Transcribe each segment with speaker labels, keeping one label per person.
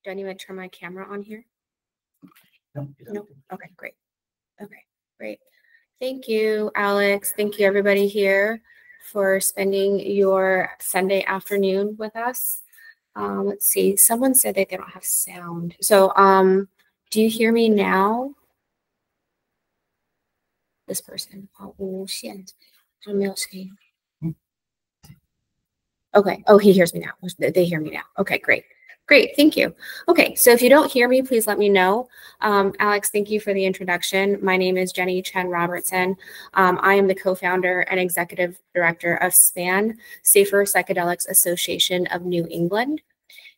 Speaker 1: Do I need to turn my camera on here? No. Okay, great. Okay, great. Thank you, Alex. Thank you, everybody here, for spending your Sunday afternoon with us. Let's see. Someone said that they don't have sound. So, do you hear me now? This person. Oh, shit. Okay. Oh, he hears me now. They hear me now. Okay, great. Great, thank you. Okay, so if you don't hear me, please let me know. Alex, thank you for the introduction. My name is Jenny Chen Robertson. I am the co-founder and executive director of SPAN, Safer Psychedelics Association of New England.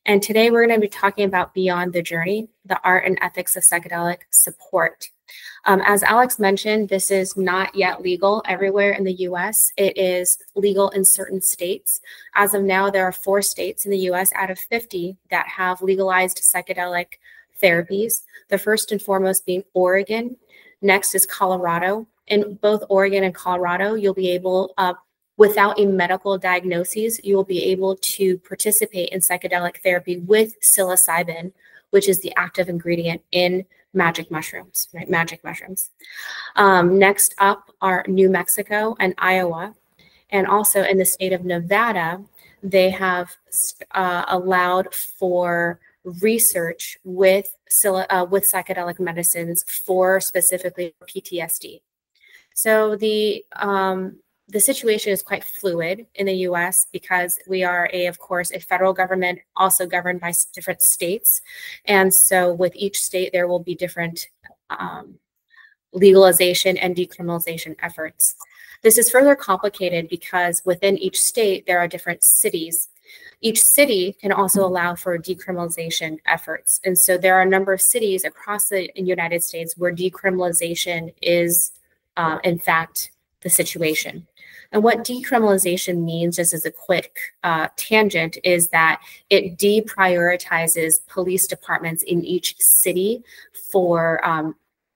Speaker 1: And today we're going to be talking about Beyond the Journey, the art and ethics of psychedelic support. As Alex mentioned, this is not yet legal everywhere in the US. It is legal in certain states. As of now, there are 4 states in the US out of 50 that have legalized psychedelic therapies. The first and foremost being Oregon. Next is Colorado. In both Oregon and Colorado, you'll be able, without a medical diagnosis, you will be able to participate in psychedelic therapy with psilocybin, which is the active ingredient in magic mushrooms, right? Magic mushrooms. Next up are New Mexico and Iowa. And also in the state of Nevada, they have allowed for research with psychedelic medicines for specifically PTSD. So the situation is quite fluid in the US because we are, of course, a federal government also governed by different states. And so with each state, there will be different legalization and decriminalization efforts. This is further complicated because within each state, there are different cities. Each city can also allow for decriminalization efforts. And so there are a number of cities across the United States where decriminalization is, in fact, the situation. And what decriminalization means, just as a quick tangent, is that it deprioritizes police departments in each city for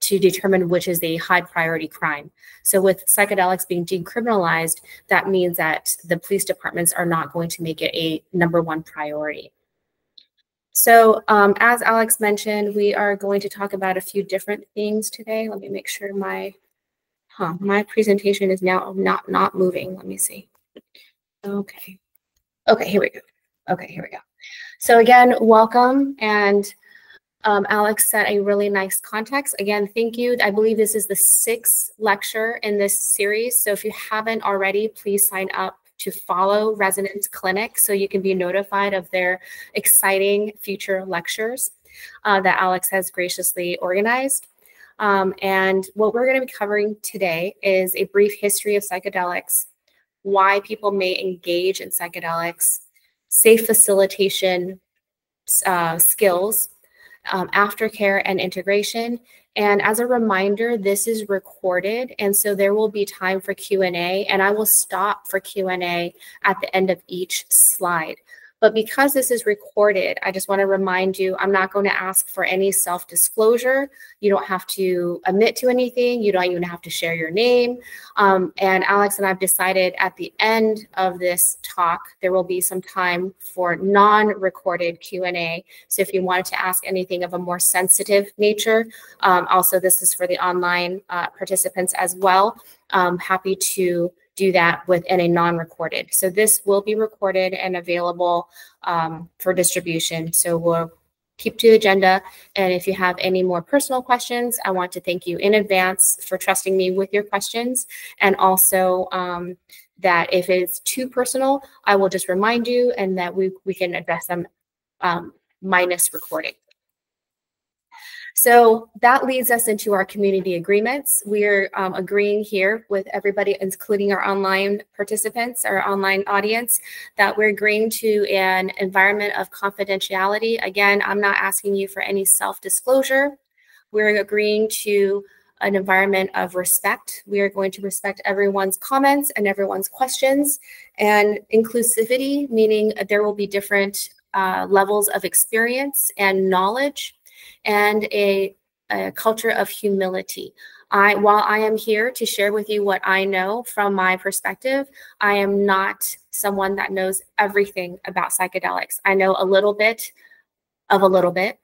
Speaker 1: to determine which is a high priority crime. So with psychedelics being decriminalized, that means that the police departments are not going to make it a #1 priority. So as Alex mentioned, we are going to talk about a few different things today. Let me make sure my presentation is now not moving. Let me see. Okay, here we go. Okay, here we go. So again, welcome. And Alex set a really nice context. Again, thank you. I believe this is the 6th lecture in this series. So if you haven't already, please sign up to follow Resonance Clinic so you can be notified of their exciting future lectures that Alex has graciously organized. And what we're going to be covering today is a brief history of psychedelics, why people may engage in psychedelics, safe facilitation skills, aftercare and integration. And as a reminder, this is recorded, and so there will be time for Q&A, and I will stop for Q&A at the end of each slide. But because this is recorded, I just want to remind you, I'm not going to ask for any self-disclosure. You don't have to admit to anything. You don't even have to share your name. And Alex and I have decided at the end of this talk, there will be some time for non-recorded Q&A. So if you wanted to ask anything of a more sensitive nature, also this is for the online participants as well. Happy to do that within a non-recorded. So this will be recorded and available for distribution. So we'll keep to the agenda. And if you have any more personal questions, I want to thank you in advance for trusting me with your questions. And also that if it's too personal, I will just remind you and that we can address them minus recording. So that leads us into our community agreements. We're agreeing here with everybody, including our online participants, our online audience, that we're agreeing to an environment of confidentiality. Again, I'm not asking you for any self-disclosure. We're agreeing to an environment of respect. We are going to respect everyone's comments and everyone's questions, and inclusivity, meaning there will be different levels of experience and knowledge, and a culture of humility. While I am here to share with you what I know from my perspective, I am not someone that knows everything about psychedelics. I know a little bit of a little bit,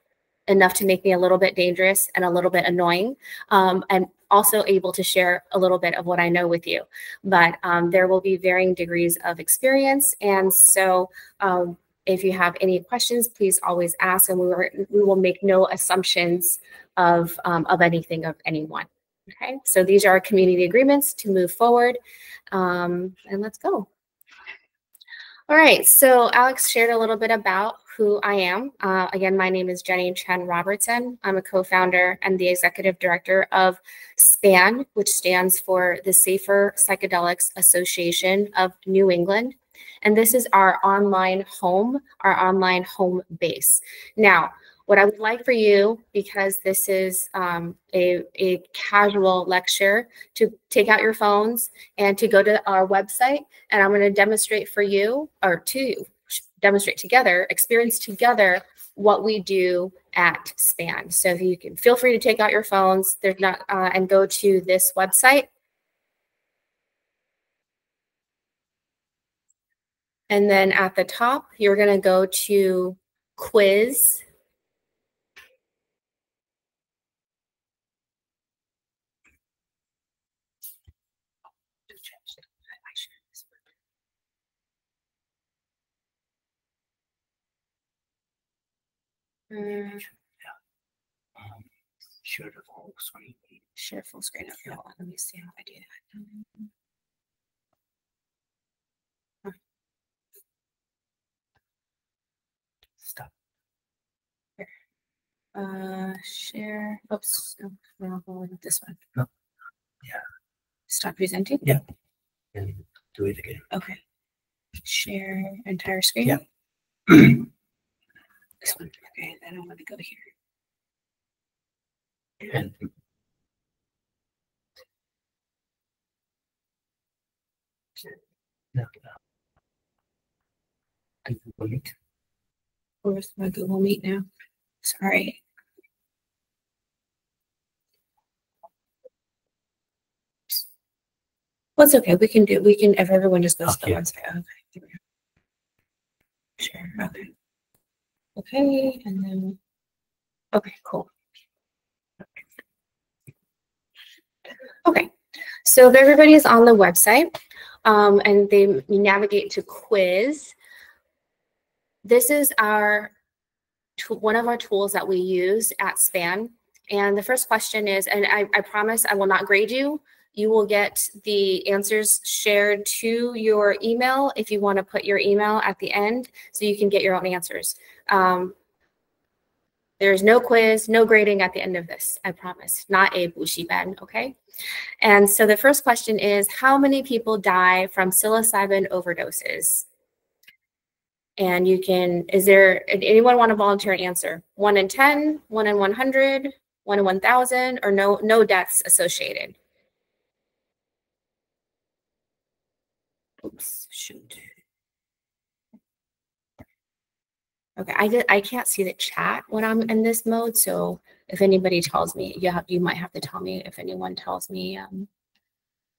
Speaker 1: enough to make me a little bit dangerous and a little bit annoying, and also able to share a little bit of what I know with you. But there will be varying degrees of experience. And so if you have any questions, please always ask, and we will make no assumptions of anything of anyone. Okay, so these are our community agreements to move forward, and let's go. All right, so Alex shared a little bit about who I am. Again, my name is Jenny Chen Robertson. I'm a co-founder and the executive director of SPAN, which stands for the Safer Psychedelics Association of New England. And this is our online home base. Now, what I would like for you, because this is a casual lecture, to take out your phones and to go to our website, and I'm going to demonstrate for you, or to demonstrate together, experience together what we do at SPAN. So if you can, feel free to take out your phones, and go to this website. And then at the top, you're going to go to quiz.
Speaker 2: Share the full screen.
Speaker 1: Share full screen. Okay, hold on. Let me see how I do that.
Speaker 2: Stop.
Speaker 1: Here. Share. Oops. No, this one.
Speaker 2: No. Yeah.
Speaker 1: Stop presenting?
Speaker 2: Yeah. And do it again.
Speaker 1: Okay. Share entire screen?
Speaker 2: Yeah.
Speaker 1: This one. Okay, then I'm going to go here.
Speaker 2: And no. Google Meet.
Speaker 1: Where's my Google Meet now? Sorry. Well, it's okay. We can, if everyone just goes to the website. Okay. Sure. Okay. Okay. And then, okay, cool. Okay. So if everybody's on the website, and they navigate to quiz, this is one of our tools that we use at SPAN. And the first question is, and I promise I will not grade you. You will get the answers shared to your email if you want to put your email at the end so you can get your own answers. There's no quiz, no grading at the end of this, I promise. Not a bushi ben, okay? And so the first question is, how many people die from psilocybin overdoses? And you can, anyone want to volunteer an answer? 1 in 10, 1 in 100, 1 in 1,000, or no deaths associated? Oops, shoot. Okay, I can't see the chat when I'm in this mode, so if anybody tells me, you might have to tell me if anyone tells me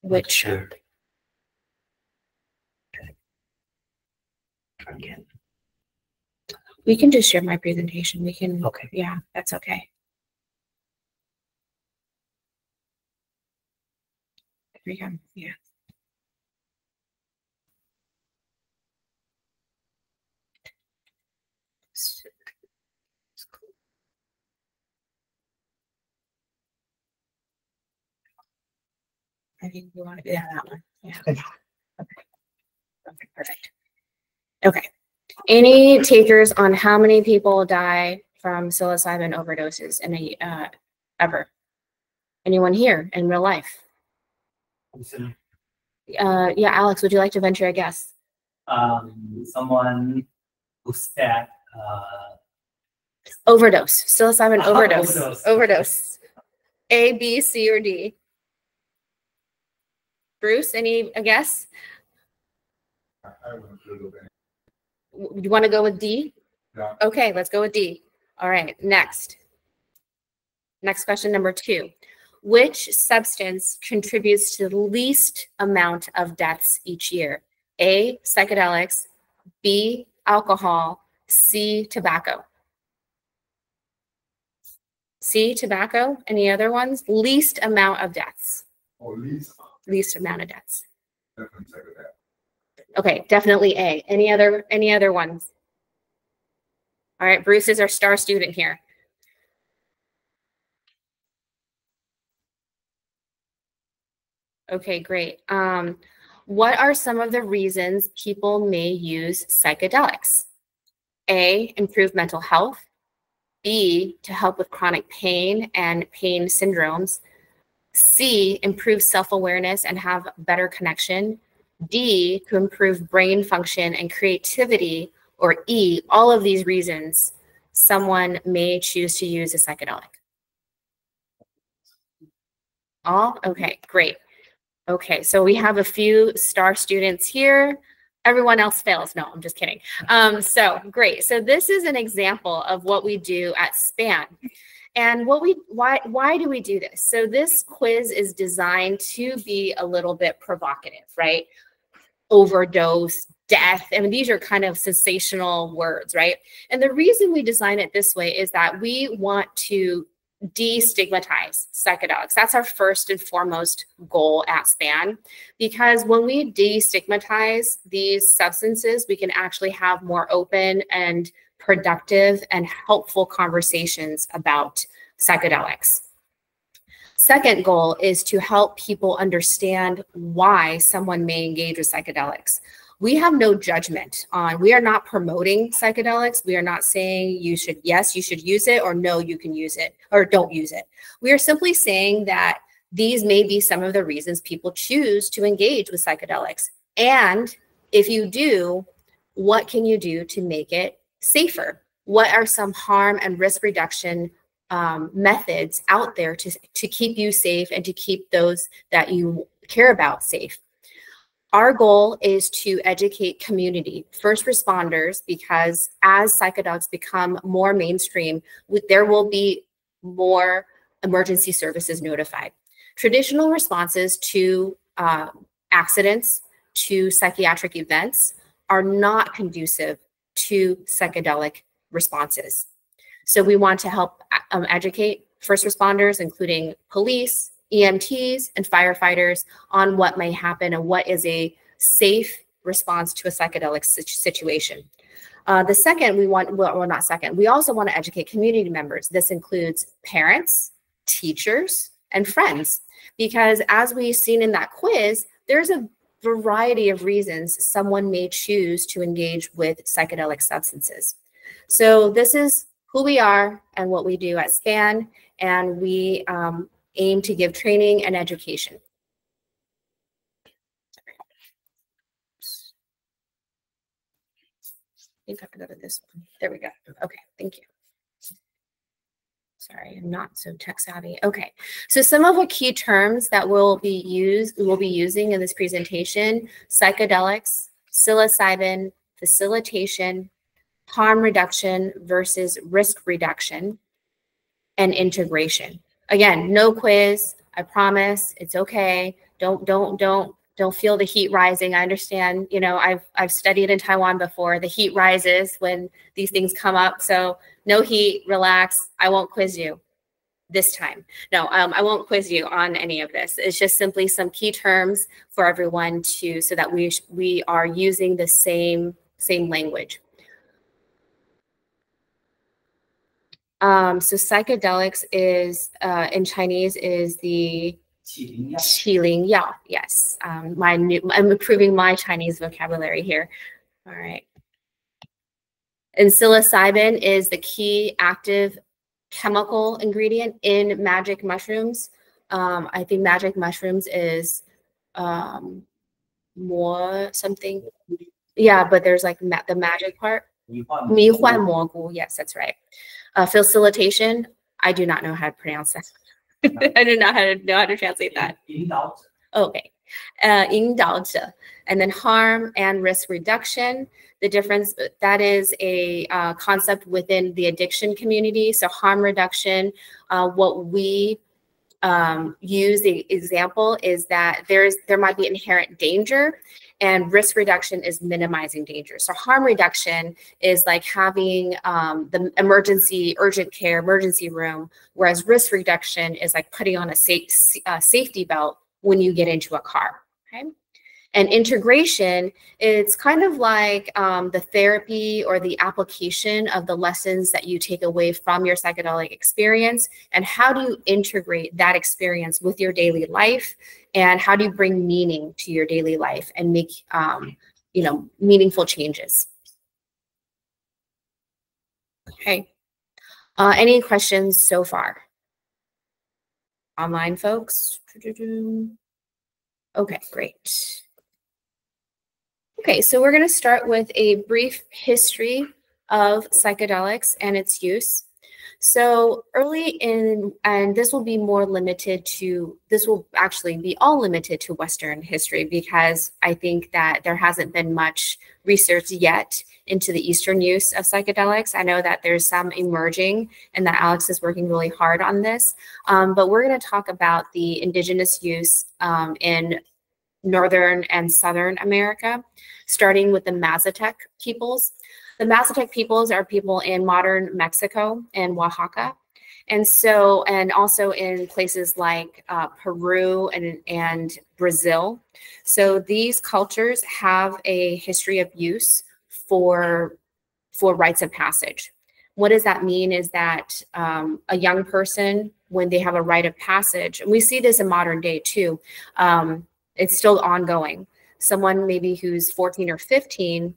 Speaker 1: which.
Speaker 2: Sure. Again.
Speaker 1: We can just share my presentation. We can.
Speaker 2: Okay.
Speaker 1: Yeah, that's okay. There we go. Yeah. I think we want to do that one. Yeah. Okay. Okay, perfect. Okay. Any takers on how many people die from psilocybin overdoses in ever? Anyone here in real life? Yeah, Alex, would you like to venture a guess?
Speaker 3: Someone who's at
Speaker 1: overdose. Psilocybin overdose. Overdose. A, B, C, or D? Bruce, a guess? You want to go with D?
Speaker 4: Yeah.
Speaker 1: Okay, let's go with D. All right, next. Next question, number 2. Which substance contributes to the least amount of deaths each year? A, psychedelics, B, alcohol, C, tobacco. C, tobacco. Any other ones? Least amount of deaths.
Speaker 3: Or
Speaker 1: Least amount of deaths.
Speaker 3: definitely psychedelic.
Speaker 1: Okay, definitely A. Any other ones? All right, Bruce is our star student here. Okay, great. What are some of the reasons people may use psychedelics? A, improve mental health. B, to help with chronic pain and pain syndromes. C, improve self-awareness and have better connection. D, to improve brain function and creativity. Or E, all of these reasons someone may choose to use a psychedelic. All? Okay, great. Okay, so we have a few star students here. Everyone else fails. No, I'm just kidding. So great. So this is an example of what we do at SPAN. And why do we do this? So this quiz is designed to be a little bit provocative, right? Overdose, death. I mean, these are kind of sensational words, right? And the reason we design it this way is that we want to destigmatize psychedelics. That's our first and foremost goal at SPAN, because when we destigmatize these substances, we can actually have more open and productive and helpful conversations about psychedelics. Second goal is to help people understand why someone may engage with psychedelics. We have no judgment on, we are not promoting psychedelics. We are not saying yes, you should use it, or no, you can use it, or don't use it. We are simply saying that these may be some of the reasons people choose to engage with psychedelics. And if you do, what can you do to make it safer? What are some harm and risk reduction methods out there to keep you safe and to keep those that you care about safe? Our goal is to educate community, first responders, because as psychedelics become more mainstream, there will be more emergency services notified. Traditional responses to accidents, to psychiatric events, are not conducive to psychedelic responses. So we want to help educate first responders, including police, EMTs, and firefighters, on what may happen and what is a safe response to a psychedelic situation. The second, we also want to educate community members. This includes parents, teachers, and friends, because as we've seen in that quiz, there's a variety of reasons someone may choose to engage with psychedelic substances. So this is who we are and what we do at SPAN, and we aim to give training and education. I think I have to go to this one. There we go. Okay, thank you. Sorry, I'm not so tech savvy. Okay, so some of the key terms that we'll be using in this presentation: psychedelics, psilocybin, facilitation, harm reduction versus risk reduction, and integration. Again, no quiz. I promise. It's okay. Don't feel the heat rising. I understand. You know, I've studied in Taiwan before. The heat rises when these things come up. So no heat. Relax. I won't quiz you this time. No, I won't quiz you on any of this. It's just simply some key terms for everyone so that we are using the same language. So psychedelics is in Chinese is the 启灵药. Yes, I'm improving my Chinese vocabulary here. All right. And psilocybin is the key active chemical ingredient in magic mushrooms. I think magic mushrooms is more something. Yeah, but there's like the magic part. 迷幻蘑菇. Yes, that's right. Facilitation, I do not know how to pronounce that. I do not know how to translate that. Okay. 引导者. And then harm and risk reduction. The difference, that is a concept within the addiction community. So harm reduction, what we use the example is that there might be inherent danger, And risk reduction is minimizing danger. So harm reduction is like having the urgent care emergency room, whereas risk reduction is like putting on a safety belt when you get into a car. Okay. And integration, it's kind of like the therapy or the application of the lessons that you take away from your psychedelic experience, and how do you integrate that experience with your daily life, and how do you bring meaning to your daily life and make meaningful changes. Okay. Any questions so far? Online folks? Okay, great. Okay, so we're going to start with a brief history of psychedelics and its use. So early in, and this will be more limited to, this will actually be all limited to Western history, because I think that there hasn't been much research yet into the Eastern use of psychedelics. I know that there's some emerging and that Alex is working really hard on this, but we're going to talk about the indigenous use in Northern and Southern America, starting with the Mazatec peoples. The Mazatec peoples are people in modern Mexico and Oaxaca. And so, and also in places like Peru and Brazil. So these cultures have a history of use for rites of passage. What does that mean is that a young person, when they have a rite of passage, and we see this in modern day too, it's still ongoing. Someone maybe who's 14 or 15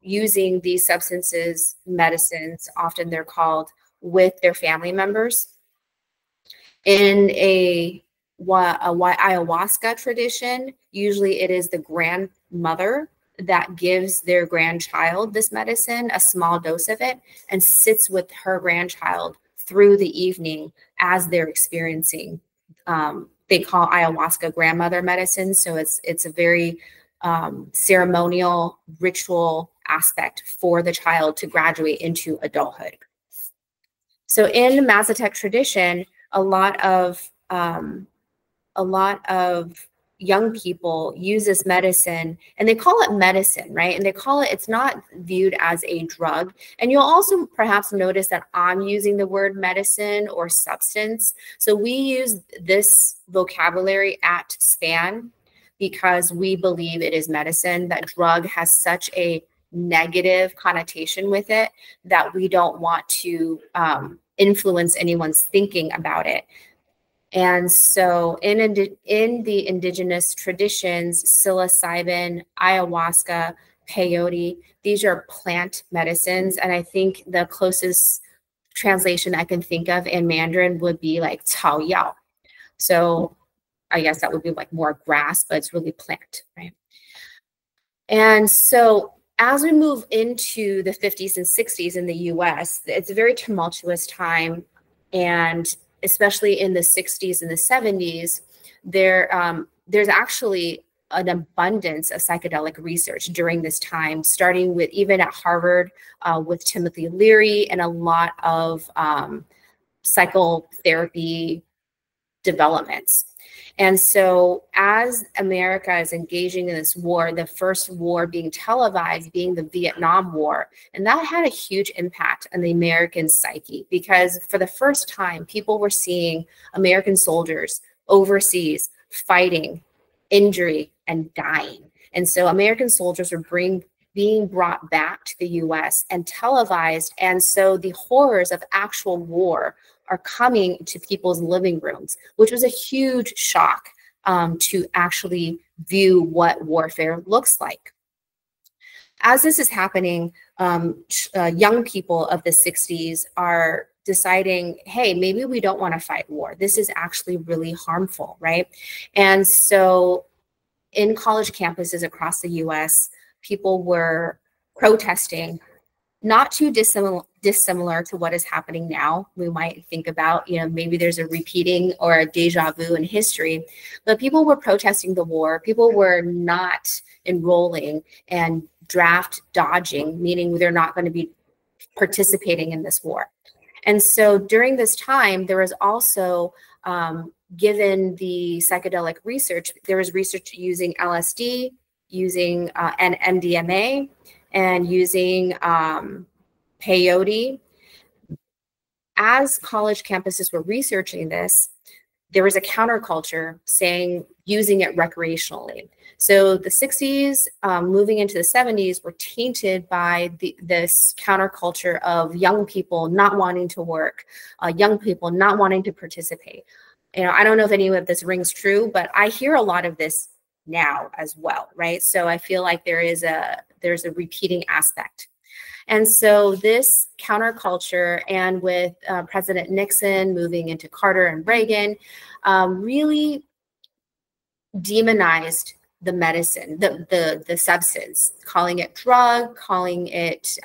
Speaker 1: using these substances, medicines, often they're called, with their family members. In a ayahuasca tradition, usually it is the grandmother that gives their grandchild this medicine, a small dose of it, and sits with her grandchild through the evening as they're experiencing. They call ayahuasca grandmother medicine. So it's a very ceremonial, ritual aspect for the child to graduate into adulthood. So in the Mazatec tradition, a lot of young people use this medicine, and they call it medicine, right? And they call it, it's not viewed as a drug. And you'll also perhaps notice that I'm using the word medicine or substance. So we use this vocabulary at SPAN because we believe it is medicine. That drug has such a negative connotation with it that we don't want to influence anyone's thinking about it. And so in the indigenous traditions, psilocybin, ayahuasca, peyote, these are plant medicines. And I think the closest translation I can think of in Mandarin would be like cao yao. So I guess that would be like more grass, but it's really plant, right? And so as we move into the 50s and 60s in the US, it's a very tumultuous time. And especially in the 60s and the 70s, there's actually an abundance of psychedelic research during this time, starting with even at Harvard with Timothy Leary and a lot of psychotherapy developments. And so as America is engaging in this war, the first war being televised being the Vietnam War, and that had a huge impact on the American psyche, because for the first time, people were seeing American soldiers overseas fighting, injury, and dying. And so American soldiers were being brought back to the US and televised. And so the horrors of actual war are coming to people's living rooms, which was a huge shock to actually view what warfare looks like. As this is happening, young people of the 60s are deciding, hey, maybe we don't want to fight war. This is actually really harmful, right? And so in college campuses across the US, people were protesting, not too dissimilar to what is happening now. We might think about, maybe there's a repeating or a deja vu in history, but people were protesting the war. People were not enrolling and draft dodging, meaning they're not going to be participating in this war. And so during this time, there was also, given the psychedelic research, there was research using LSD, using an MDMA and using peyote. As college campuses were researching this, there was a counterculture saying using it recreationally. So the 60s, moving into the 70s, were tainted by this counterculture of young people not wanting to work, young people not wanting to participate. You know, I don't know if any of this rings true, but I hear a lot of this now as well, right? So I feel like there's a repeating aspect. And so this counterculture, and with President Nixon moving into Carter and Reagan, really demonized the medicine, the substance, calling it drug, calling it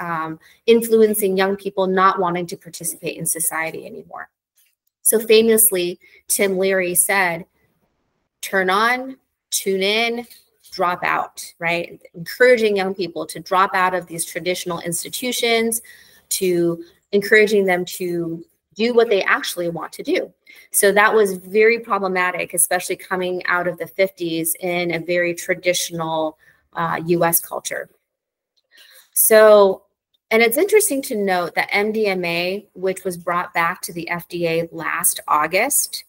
Speaker 1: influencing young people not wanting to participate in society anymore. So famously, Tim Leary said, turn on, tune in, drop out, right? Encouraging young people to drop out of these traditional institutions, to encouraging them to do what they actually want to do. So that was very problematic, especially coming out of the 50s in a very traditional US culture. So, and it's interesting to note that MDMA, which was brought back to the FDA last August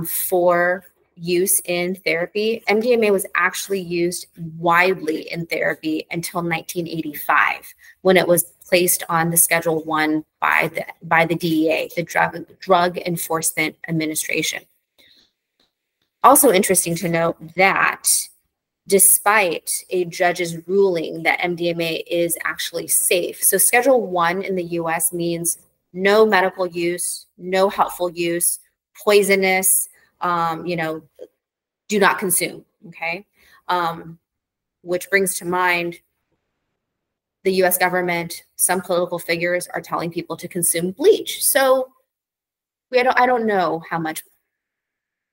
Speaker 1: for use in therapy, MDMA was actually used widely in therapy until 1985, when it was placed on the Schedule 1 by the DEA, the Drug Enforcement Administration. Also interesting to note that despite a judge's ruling that MDMA is actually safe, so Schedule 1 in the US means no medical use, no helpful use, poisonous, you know, do not consume, okay? Which brings to mind the US government, some political figures are telling people to consume bleach. So I don't know how much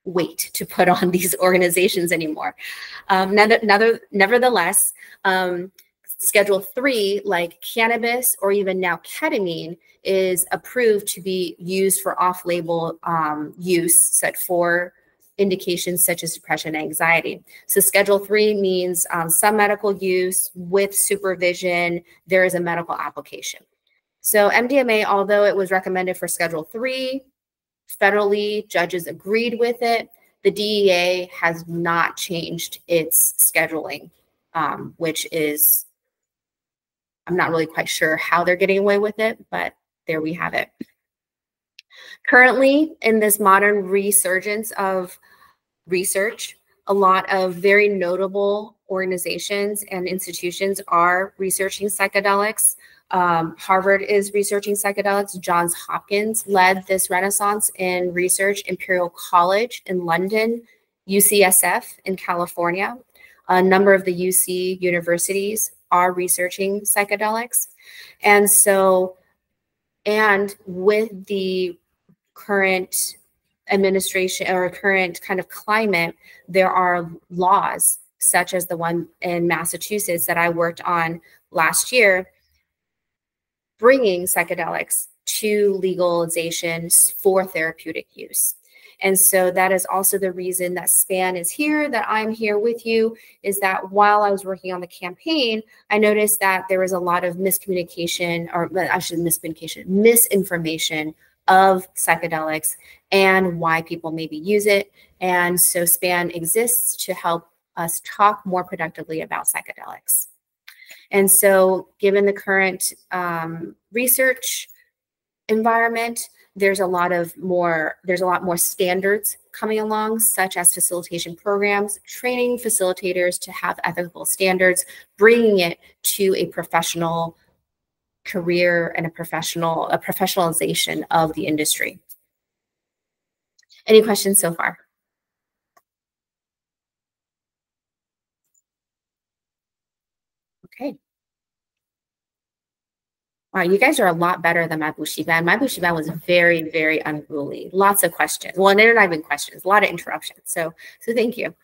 Speaker 1: weight to put on these organizations anymore. Nevertheless, Schedule 3, like cannabis or even now ketamine, is approved to be used for off-label use, set for indications such as depression and anxiety. So Schedule 3 means some medical use with supervision, there is a medical application. So MDMA, although it was recommended for Schedule 3, federally, judges agreed with it, the DEA has not changed its scheduling, which is, I'm not really quite sure how they're getting away with it, but there we have it. Currently, in this modern resurgence of research, a lot of very notable organizations and institutions are researching psychedelics. Harvard is researching psychedelics. Johns Hopkins led this renaissance in research. Imperial College in London, UCSF in California. A number of the UC universities are researching psychedelics. And so, and with the current administration or current kind of climate, there are laws such as the one in Massachusetts that I worked on last year, bringing psychedelics to legalization for therapeutic use. And so that is also the reason that SPAN is here, that I'm here with you, is that while I was working on the campaign, I noticed that there was a lot of miscommunication, or actually misinformation of psychedelics and why people maybe use it. And so SPAN exists to help us talk more productively about psychedelics. And so given the current research environment, there's a lot more standards coming along, such as facilitation programs, training facilitators to have ethical standards, bringing it to a professional career and a professionalization of the industry. Any questions so far? Okay. Wow, you guys are a lot better than my Bushiban. My Bushiban was very, very unruly. Lots of questions. Well, they're not even questions, a lot of interruptions. So thank you.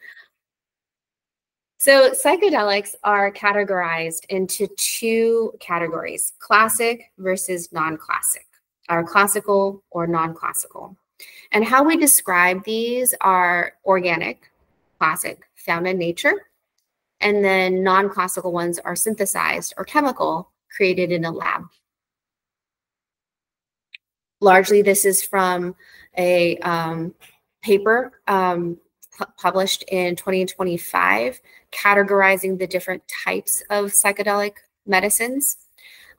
Speaker 1: So psychedelics are categorized into two categories: classic versus non-classic, or classical or non-classical. And how we describe these are organic, classic, found in nature, And then non-classical ones are synthesized or chemical, created in a lab. Largely, this is from a paper published in 2025, categorizing the different types of psychedelic medicines.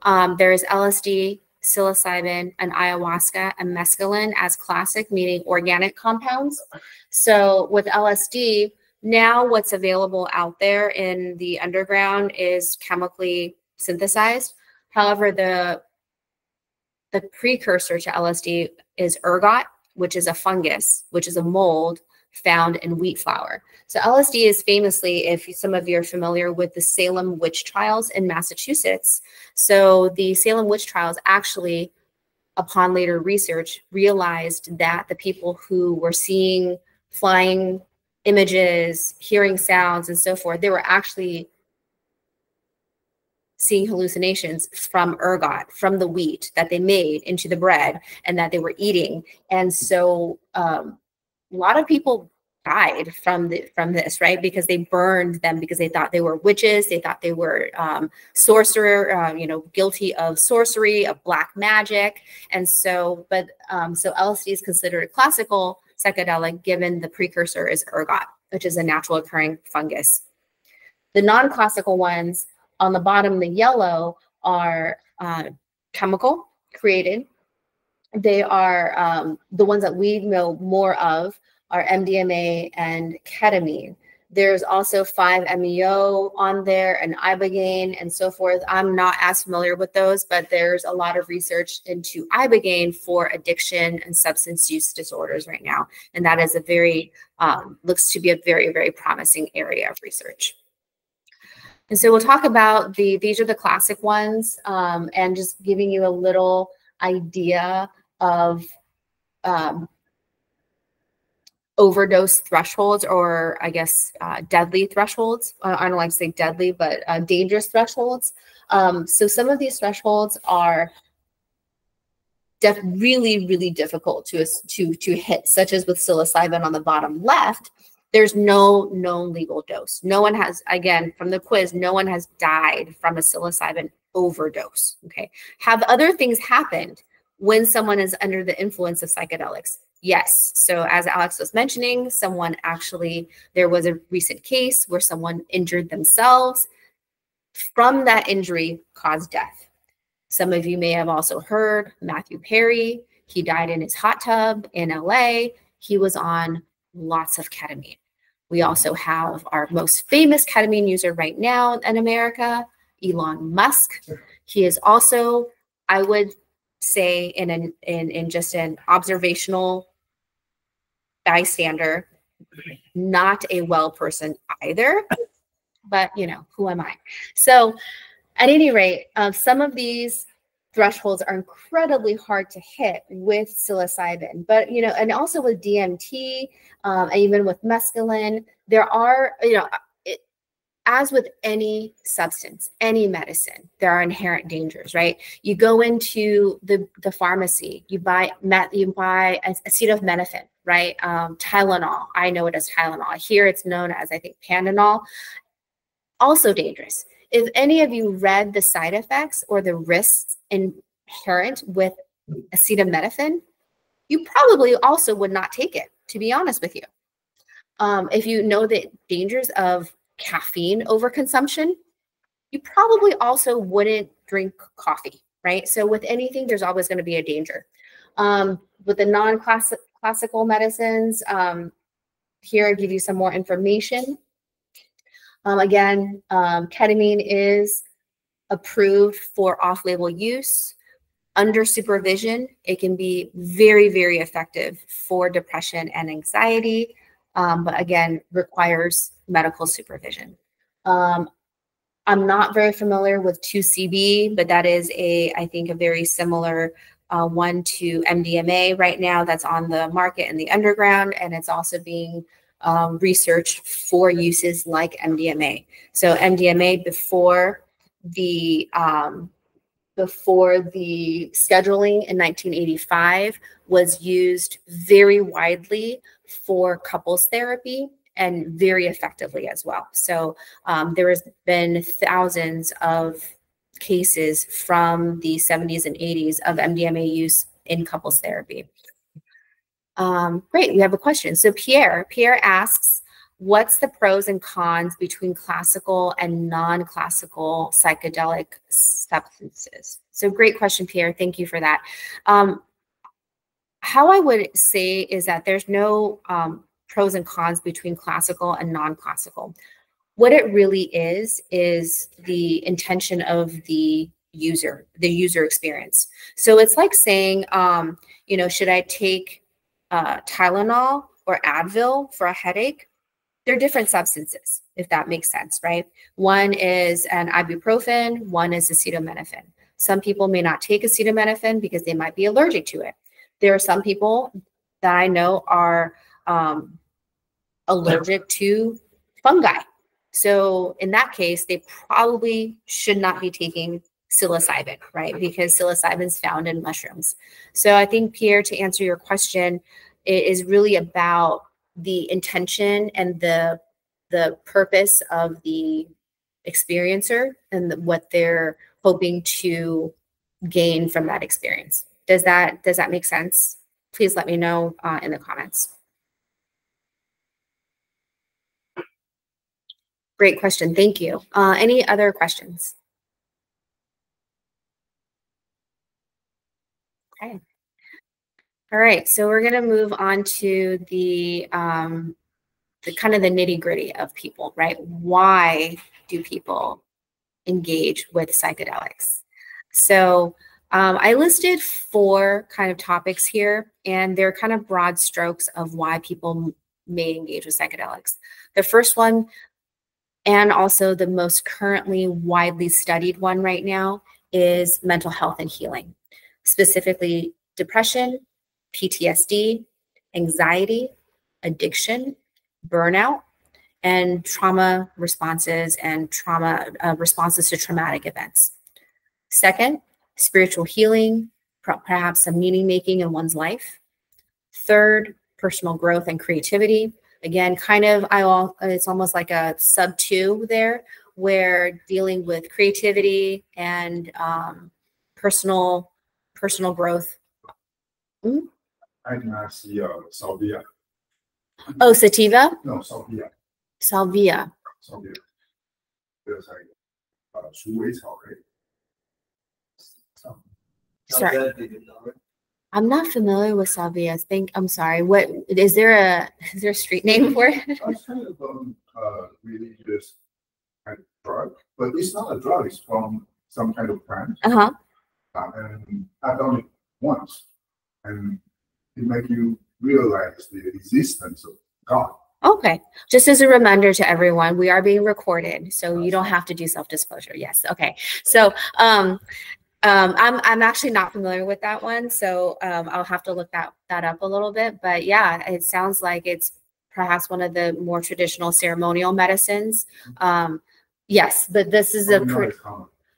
Speaker 1: There's LSD, psilocybin, and ayahuasca, and mescaline as classic, meaning organic compounds. So with LSD, now what's available out there in the underground is chemically synthesized. However, the precursor to LSD is ergot, which is a fungus, which is a mold found in wheat flour. So LSD is famously, if some of you are familiar with the Salem witch trials in Massachusetts. So the Salem witch trials actually, upon later research, realized that the people who were seeing flying images, hearing sounds, and so forth, they were actually seeing hallucinations from ergot, from the wheat that they made into the bread and that they were eating. And so a lot of people died from this, right? Because they burned them because they thought they were witches. They thought they were sorcerer, guilty of sorcery, of black magic. And so, so LSD is considered a classical psychedelic given the precursor is ergot, which is a natural occurring fungus. The non-classical ones on the bottom, the yellow, are chemical, created. They are the ones that we know more of are MDMA and ketamine. There's also 5-MeO on there and ibogaine and so forth. I'm not as familiar with those, but there's a lot of research into ibogaine for addiction and substance use disorders right now. And that is a very, looks to be a very, very promising area of research. And so we'll talk about these are the classic ones, and just giving you a little idea of overdose thresholds, or I guess deadly thresholds. I don't like to say deadly, but dangerous thresholds. So some of these thresholds are really, really difficult to hit, such as with psilocybin on the bottom left. There's no known legal dose. No one has, again, from the quiz, no one has died from a psilocybin overdose, okay? Have other things happened when someone is under the influence of psychedelics? Yes. So as Alex was mentioning, there was a recent case where someone injured themselves. From that injury caused death. Some of you may have also heard Matthew Perry. He died in his hot tub in LA. He was on lots of ketamine. We also have our most famous ketamine user right now in America, Elon Musk. He is also, I would say, in just an observational bystander, not a well person either, but who am I? So at any rate, some of these thresholds are incredibly hard to hit with psilocybin, but and also with DMT, and even with mescaline, there are, as with any substance, any medicine, there are inherent dangers, right? You go into the pharmacy, you buy acetaminophen, right? Tylenol, I know it as Tylenol. Here it's known as, I think, Panadol. Also dangerous. If any of you read the side effects or the risks inherent with acetaminophen, you probably also would not take it, to be honest with you. If you know the dangers of caffeine overconsumption, you probably also wouldn't drink coffee, right? So with anything, there's always going to be a danger. With the non-classical medicines, here I give you some more information. Again, ketamine is approved for off-label use. Under supervision, it can be very, very effective for depression and anxiety, but again, requires medical supervision. I'm not very familiar with 2CB, but that is I think a very similar one to MDMA right now that's on the market in the underground, and it's also being researched for uses like MDMA. So MDMA before the scheduling in 1985 was used very widely for couples therapy and very effectively as well. So there has been thousands of cases from the 70s and 80s of MDMA use in couples therapy. Great, we have a question. So Pierre asks, what's the pros and cons between classical and non-classical psychedelic substances? So great question, Pierre. Thank you for that. How I would say is that there's no pros and cons between classical and non-classical. What it really is the intention of the user experience. So it's like saying, you know, should I take Tylenol or Advil for a headache? They're different substances, if that makes sense, right? One is an ibuprofen, one is acetaminophen. Some people may not take acetaminophen because they might be allergic to it. There are some people that I know are allergic to fungi. So in that case, they probably should not be taking psilocybin, right? Because psilocybin is found in mushrooms. So I think, Pierre, to answer your question, it is really about the intention and the purpose of the experiencer and what they're hoping to gain from that experience. Does that make sense? Please let me know in the comments. Great question. Thank you. Any other questions? Okay. All right. So we're going to move on to the kind of the nitty-gritty of people, right? Why do people engage with psychedelics? So I listed 4 kind of topics here, and they're kind of broad strokes of why people may engage with psychedelics. The first one, and also the most currently widely studied one right now, is mental health and healing, specifically depression, PTSD, anxiety, addiction, burnout, and trauma responses and responses to traumatic events. Second, spiritual healing, perhaps some meaning making in one's life. Third, personal growth and creativity. Again, kind of, it's almost like a sub 2 there, where dealing with creativity and personal growth. Mm-hmm.
Speaker 3: I cannot see salvia.
Speaker 1: Oh, sativa?
Speaker 3: No, salvia.
Speaker 1: Salvia.
Speaker 3: Salvia. There's like 鼠尾草, right?
Speaker 1: Sorry. I'm not familiar with salvia. I'm sorry. What is there a street name for it?
Speaker 3: It's kind of religious kind of drug, but it's not a drug. It's from some kind of plant.
Speaker 1: Uh-huh.
Speaker 3: And I've done it once, and it makes you realize the existence of God.
Speaker 1: Okay. Just as a reminder to everyone, we are being recorded, so you don't have to do self-disclosure. Yes. Okay. So I'm actually not familiar with that one, so I'll have to look that up a little bit. But yeah, it sounds like it's perhaps one of the more traditional ceremonial medicines. Yes, but this is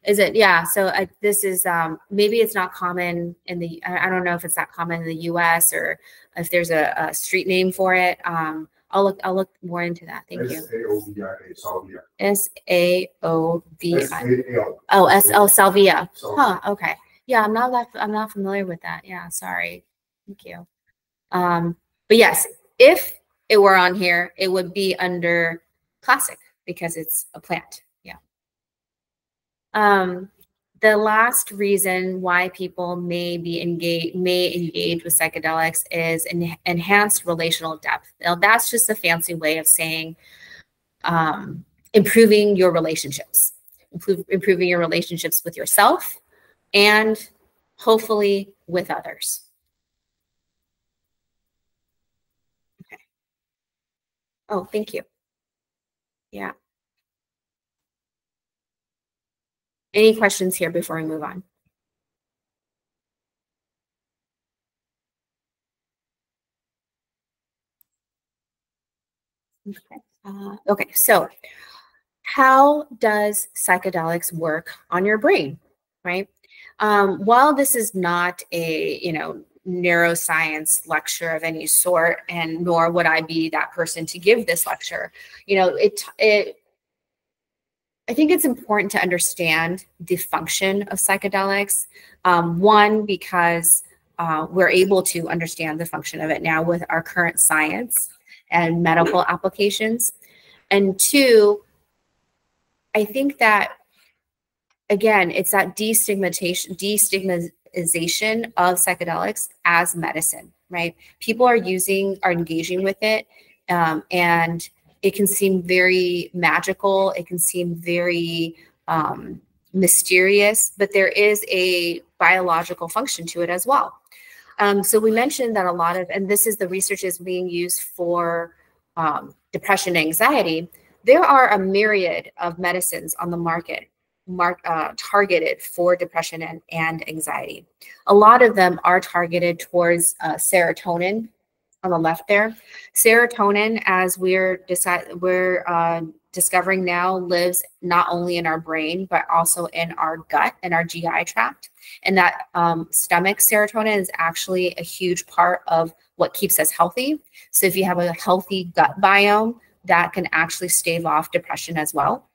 Speaker 1: is it? Yeah. So this is maybe it's not common in the. I don't know if it's that common in the U.S. or if there's a street name for it. I'll look more into that. Thank you.
Speaker 3: Salvia.
Speaker 1: SAOVIA. Oh, salvia. Huh. Okay. Yeah, I'm not familiar with that. Yeah. Sorry. Thank you. But yes, if it were on here, it would be under classic because it's a plant. Yeah. The last reason why people may engage with psychedelics is enhanced relational depth. Now, that's just a fancy way of saying improving your relationships, improving your relationships with yourself and hopefully with others. Okay. Oh, thank you. Yeah. Any questions here before we move on? Okay. Okay, so how does psychedelics work on your brain, right? While this is not a, neuroscience lecture of any sort, and nor would I be that person to give this lecture. You know, I think it's important to understand the function of psychedelics. One, because we're able to understand the function of it now with our current science and medical applications. And two, I think that, again, it's that destigmatization of psychedelics as medicine, right? People are engaging with it, and it can seem very magical. It can seem very mysterious, but there is a biological function to it as well. So we mentioned that a lot of, and this is the research is being used for depression and anxiety. There are a myriad of medicines on the market targeted for depression and anxiety. A lot of them are targeted towards serotonin on the left there. Serotonin, as we're discovering now, lives not only in our brain, but also in our gut and our GI tract. And that stomach serotonin is actually a huge part of what keeps us healthy. So if you have a healthy gut biome, that can actually stave off depression as well.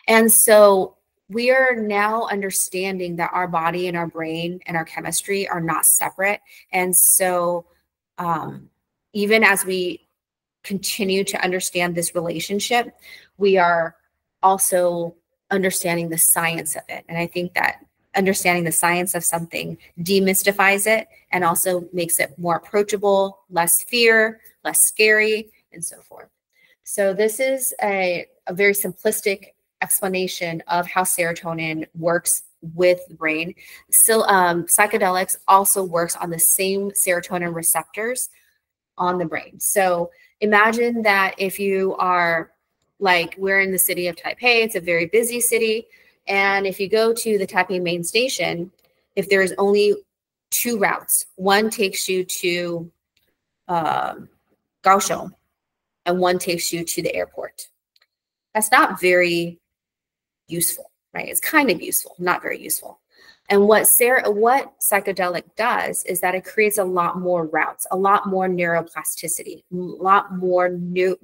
Speaker 1: And so we are now understanding that our body and our brain and our chemistry are not separate. And so even as we continue to understand this relationship, we are also understanding the science of it. And I think that understanding the science of something demystifies it and also makes it more approachable, less fear, less scary, and so forth. So this is a very simplistic explanation of how serotonin works with the brain. Still, psychedelics also works on the same serotonin receptors on the brain. So imagine that if you are, like, we're in the city of Taipei, it's a very busy city. And if you go to the Taipei main station, if there's only 2 routes, one takes you to Kaohsiung and one takes you to the airport. That's not very useful, right? It's kind of useful, not very useful. And what psychedelic does is that it creates a lot more routes, a lot more neuroplasticity, a lot more new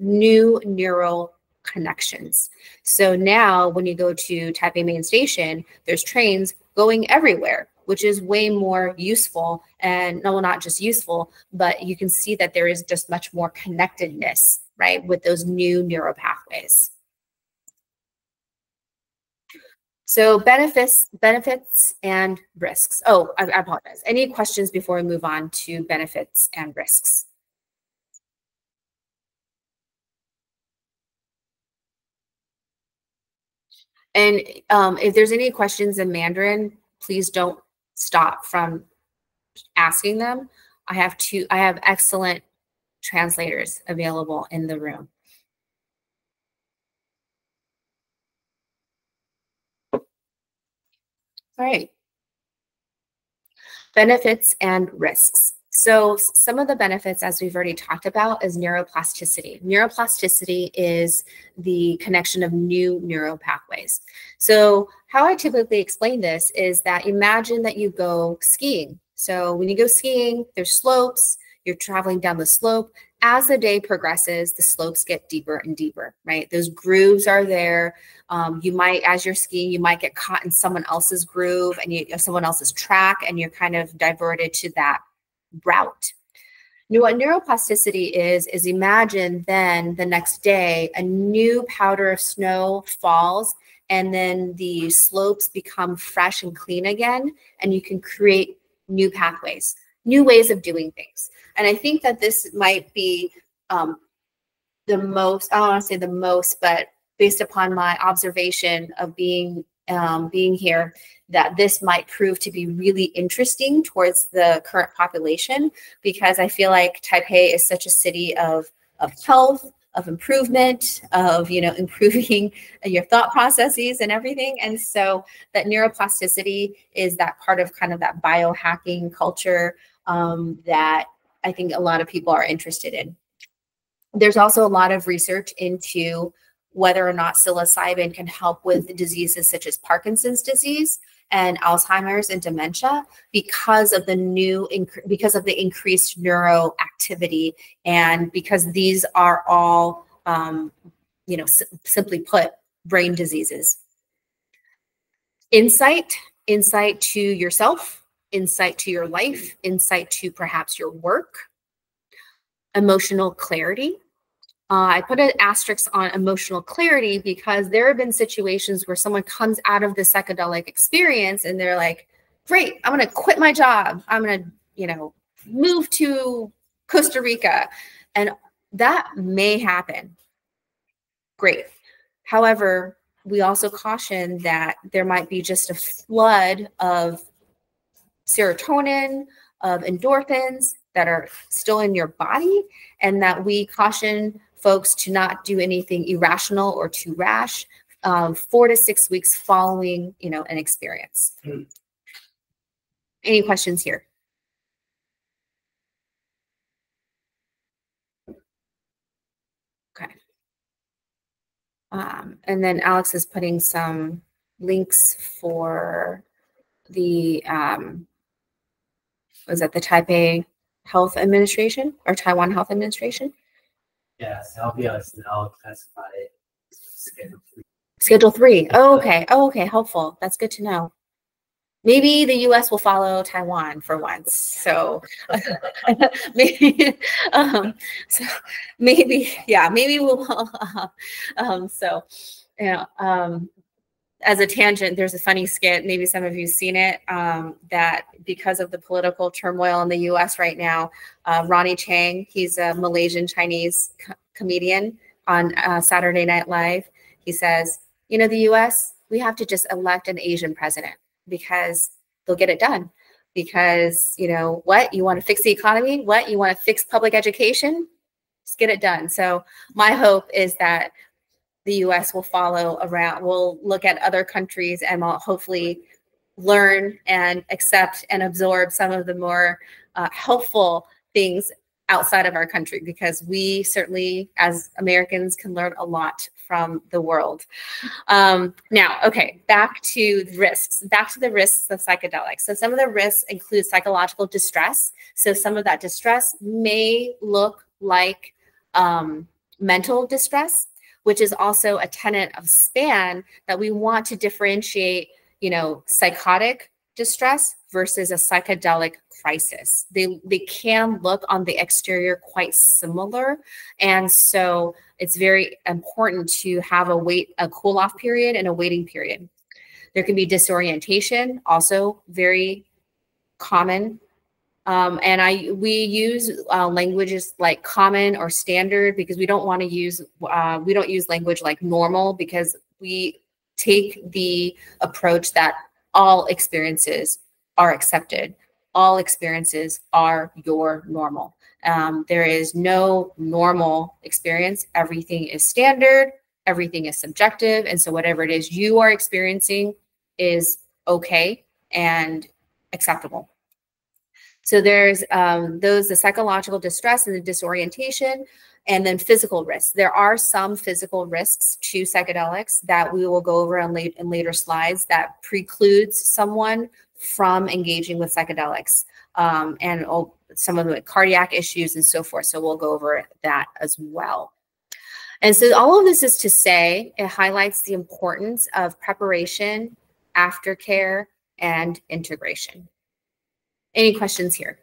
Speaker 1: neural connections. So now when you go to Taipei main station, there's trains going everywhere, which is way more useful. And no, not just useful, but you can see that there is just much more connectedness, right, with those new neural pathways. So benefits and risks. Oh, I apologize. Any questions before we move on to benefits and risks? And if there's any questions in Mandarin, please don't stop from asking them. I have excellent translators available in the room. All right. Benefits and risks. So some of the benefits, as we've already talked about, is neuroplasticity. Neuroplasticity is the connection of new neural pathways. So how I typically explain this is that imagine that you go skiing. So when you go skiing, there's slopes, you're traveling down the slope. As the day progresses, the slopes get deeper and deeper, right? Those grooves are there. You might, as you're skiing, you might get caught in someone else's groove and someone else's track, and you're kind of diverted to that route. Now, what neuroplasticity is imagine then the next day, a new powder of snow falls, and then the slopes become fresh and clean again, and you can create new pathways, new ways of doing things. And I think that this might be the most, I don't want to say the most, but based upon my observation of being here, that this might prove to be really interesting towards the current population, because I feel like Taipei is such a city of health, of improvement, of, improving your thought processes and everything. And so that neuroplasticity is that part of kind of that biohacking culture that I think a lot of people are interested in. There's also a lot of research into whether or not psilocybin can help with diseases such as Parkinson's disease and Alzheimer's and dementia because of the increased neuroactivity, and because these are all, simply put, brain diseases. Insight to yourself, insight to your life, insight to perhaps your work. Emotional clarity. I put an asterisk on emotional clarity because there have been situations where someone comes out of the psychedelic experience and they're like, great, I'm going to quit my job. I'm going to, move to Costa Rica. And that may happen. Great. However, we also caution that there might be just a flood of serotonin, of endorphins that are still in your body, and that we caution folks to not do anything irrational or too rash 4 to 6 weeks following, an experience. Any questions here? Okay. And then Alex is putting some links for the, was that the Taipei Health Administration or Taiwan Health Administration?
Speaker 2: Yes, Salvia is now classified as Schedule 3.
Speaker 1: Schedule 3. Oh, okay. Oh, okay. Helpful. That's good to know. Maybe the U.S. will follow Taiwan for once. So maybe, maybe we'll. As a tangent, there's a funny skit. Maybe some of you've seen it. That because of the political turmoil in the U.S. right now, Ronnie Chang, he's a Malaysian Chinese comedian on Saturday Night Live. He says, the U.S., we have to just elect an Asian president, because they'll get it done. Because, what? You want to fix the economy? What? You want to fix public education? Just get it done. So my hope is that the U.S. will follow around, will look at other countries and will hopefully learn and accept and absorb some of the more helpful things outside of our country, because we certainly, as Americans, can learn a lot from the world. Now, okay, back to the risks of psychedelics. So some of the risks include psychological distress. So some of that distress may look like mental distress, which is also a tenet of SPAN, that we want to differentiate, psychotic distress versus a psychedelic crisis. They can look on the exterior quite similar. And so it's very important to have a cool off period and a waiting period. There can be disorientation, also very common. We use languages like common or standard, because we don't want to use, we don't use language like normal, because we take the approach that all experiences are accepted. All experiences are your normal. There is no normal experience. Everything is standard. Everything is subjective. And so whatever it is you are experiencing is okay and acceptable. So there's the psychological distress and the disorientation, and then physical risks. There are some physical risks to psychedelics that we will go over in later slides that precludes someone from engaging with psychedelics, and some of the cardiac issues and so forth. So we'll go over that as well. And so all of this is to say, it highlights the importance of preparation, aftercare, and integration. Any questions here?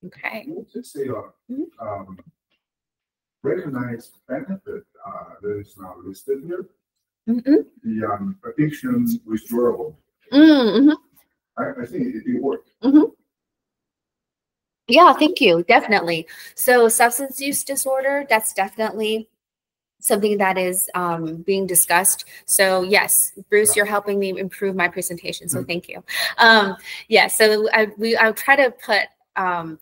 Speaker 1: Okay.
Speaker 3: Just say, recognized benefit that is now listed here. The addiction withdrawal. I think it worked.
Speaker 1: Yeah, thank you. Definitely. So substance use disorder, that's definitely something that is being discussed. So yes, Bruce, you're helping me improve my presentation. So thank you. Yeah, so I'll try to put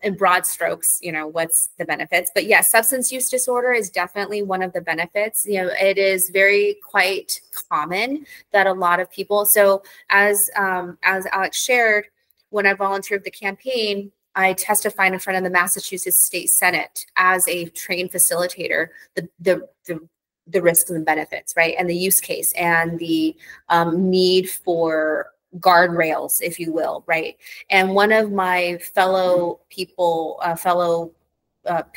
Speaker 1: in broad strokes, what's the benefits. But yes, substance use disorder is definitely one of the benefits. It is quite common that a lot of people, so as Alex shared, when I volunteered the campaign, I testified in front of the Massachusetts State Senate as a trained facilitator, the risks and benefits, right? And the use case and the need for guardrails, if you will, right? And one of my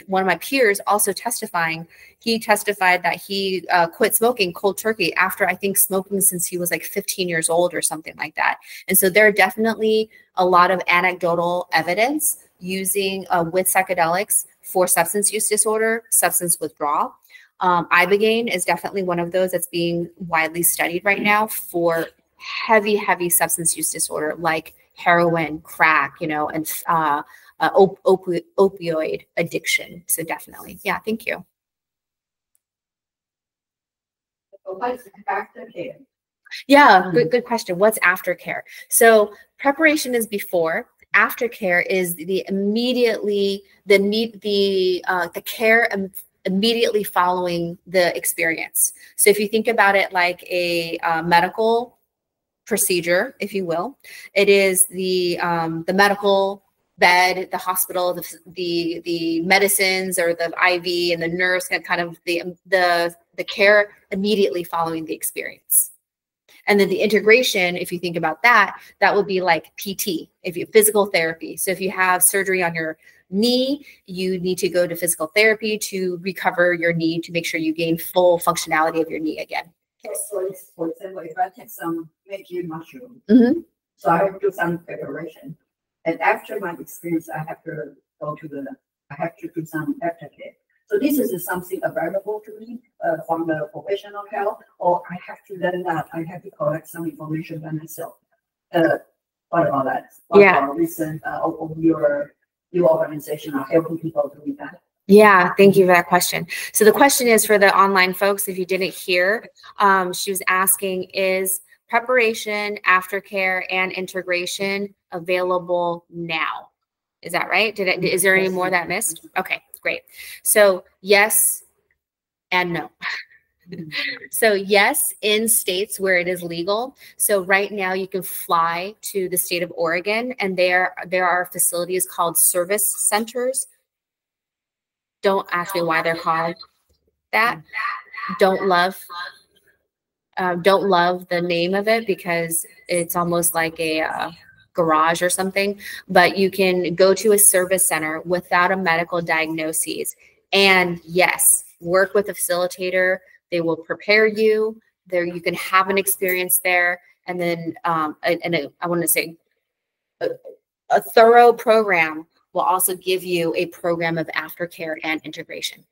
Speaker 1: one of my peers also testifying, he testified that he quit smoking cold turkey after, I think, smoking since he was like 15 years old or something like that. And so there are definitely a lot of anecdotal evidence using with psychedelics for substance use disorder, substance withdrawal. Ibogaine is definitely one of those that's being widely studied right now for heavy substance use disorder like heroin, crack, and opioid addiction. So definitely, yeah, thank you.
Speaker 4: What's aftercare?
Speaker 1: Yeah, good question. What's aftercare? So preparation is before. Aftercare is the care immediately following the experience. So if you think about it like a medical procedure, if you will, it is the medical bed, the hospital, the medicines or the IV and the nurse, and kind of the care immediately following the experience. And then the integration, if you think about that, that would be like PT, physical therapy. So if you have surgery on your knee, you need to go to physical therapy to recover your knee to make sure you gain full functionality of your knee again.
Speaker 4: Okay, so for example, if I take some magic mushroom,
Speaker 1: So
Speaker 4: I have to do some preparation. And after my experience, I have to do some aftercare. So this is something available to me from the professional health, or I have to learn that. I have to collect some information by myself. What about that? What about recent of your organization are helping people doing that?
Speaker 1: Yeah, thank you for that question. So the question is for the online folks, if you didn't hear, she was asking, is preparation, aftercare, and integration available now? Is that right? Is there any more that I missed? Okay, great. So yes and no. So yes, in states where it is legal. So right now you can fly to the state of Oregon, and there are facilities called service centers. Don't ask me why they're called that. Don't love the name of it because it's almost like a garage or something. But you can go to a service center without a medical diagnosis, and yes, work with a facilitator. They will prepare you there. You can have an experience there, and then I want to say a thorough program will also give you a program of aftercare and integration.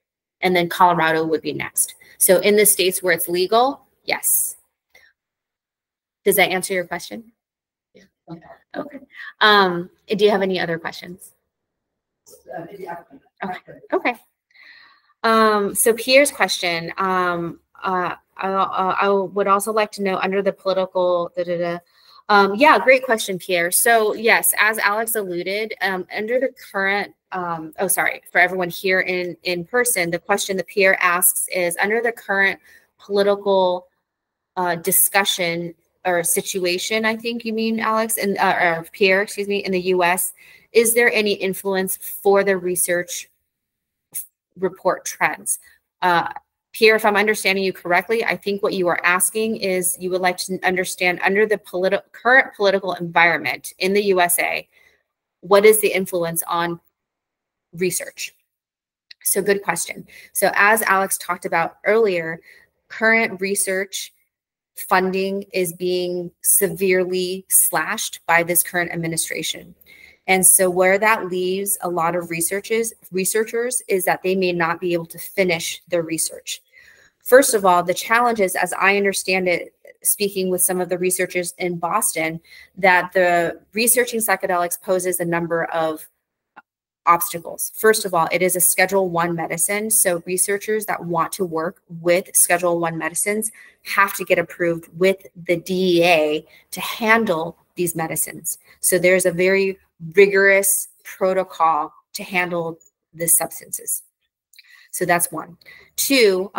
Speaker 1: And then Colorado would be next. So in the states where it's legal, yes. Does that answer your question? Yeah. Okay. Do you have any other questions? Okay. So Pierre's question, I would also like to know under the political, yeah, great question, Pierre. So yes, as Alex alluded, under the current, for everyone here in person, the question that Pierre asks is, under the current political discussion or situation, I think you mean, Alex, and or Pierre, excuse me, in the US, is there any influence for the research report trends? Pierre, if I'm understanding you correctly, I think what you are asking is you would like to understand under the current political environment in the USA, what is the influence on research? So good question. So as Alex talked about earlier, current research funding is being severely slashed by this current administration. And so where that leaves a lot of researchers is that they may not be able to finish their research. First of all, the challenge is, as I understand it, speaking with some of the researchers in Boston, that the researching psychedelics poses a number of obstacles. First of all, it is a Schedule I medicine. So researchers that want to work with Schedule I medicines have to get approved with the DEA to handle these medicines. So there's a very rigorous protocol to handle the substances. So that's one. Two,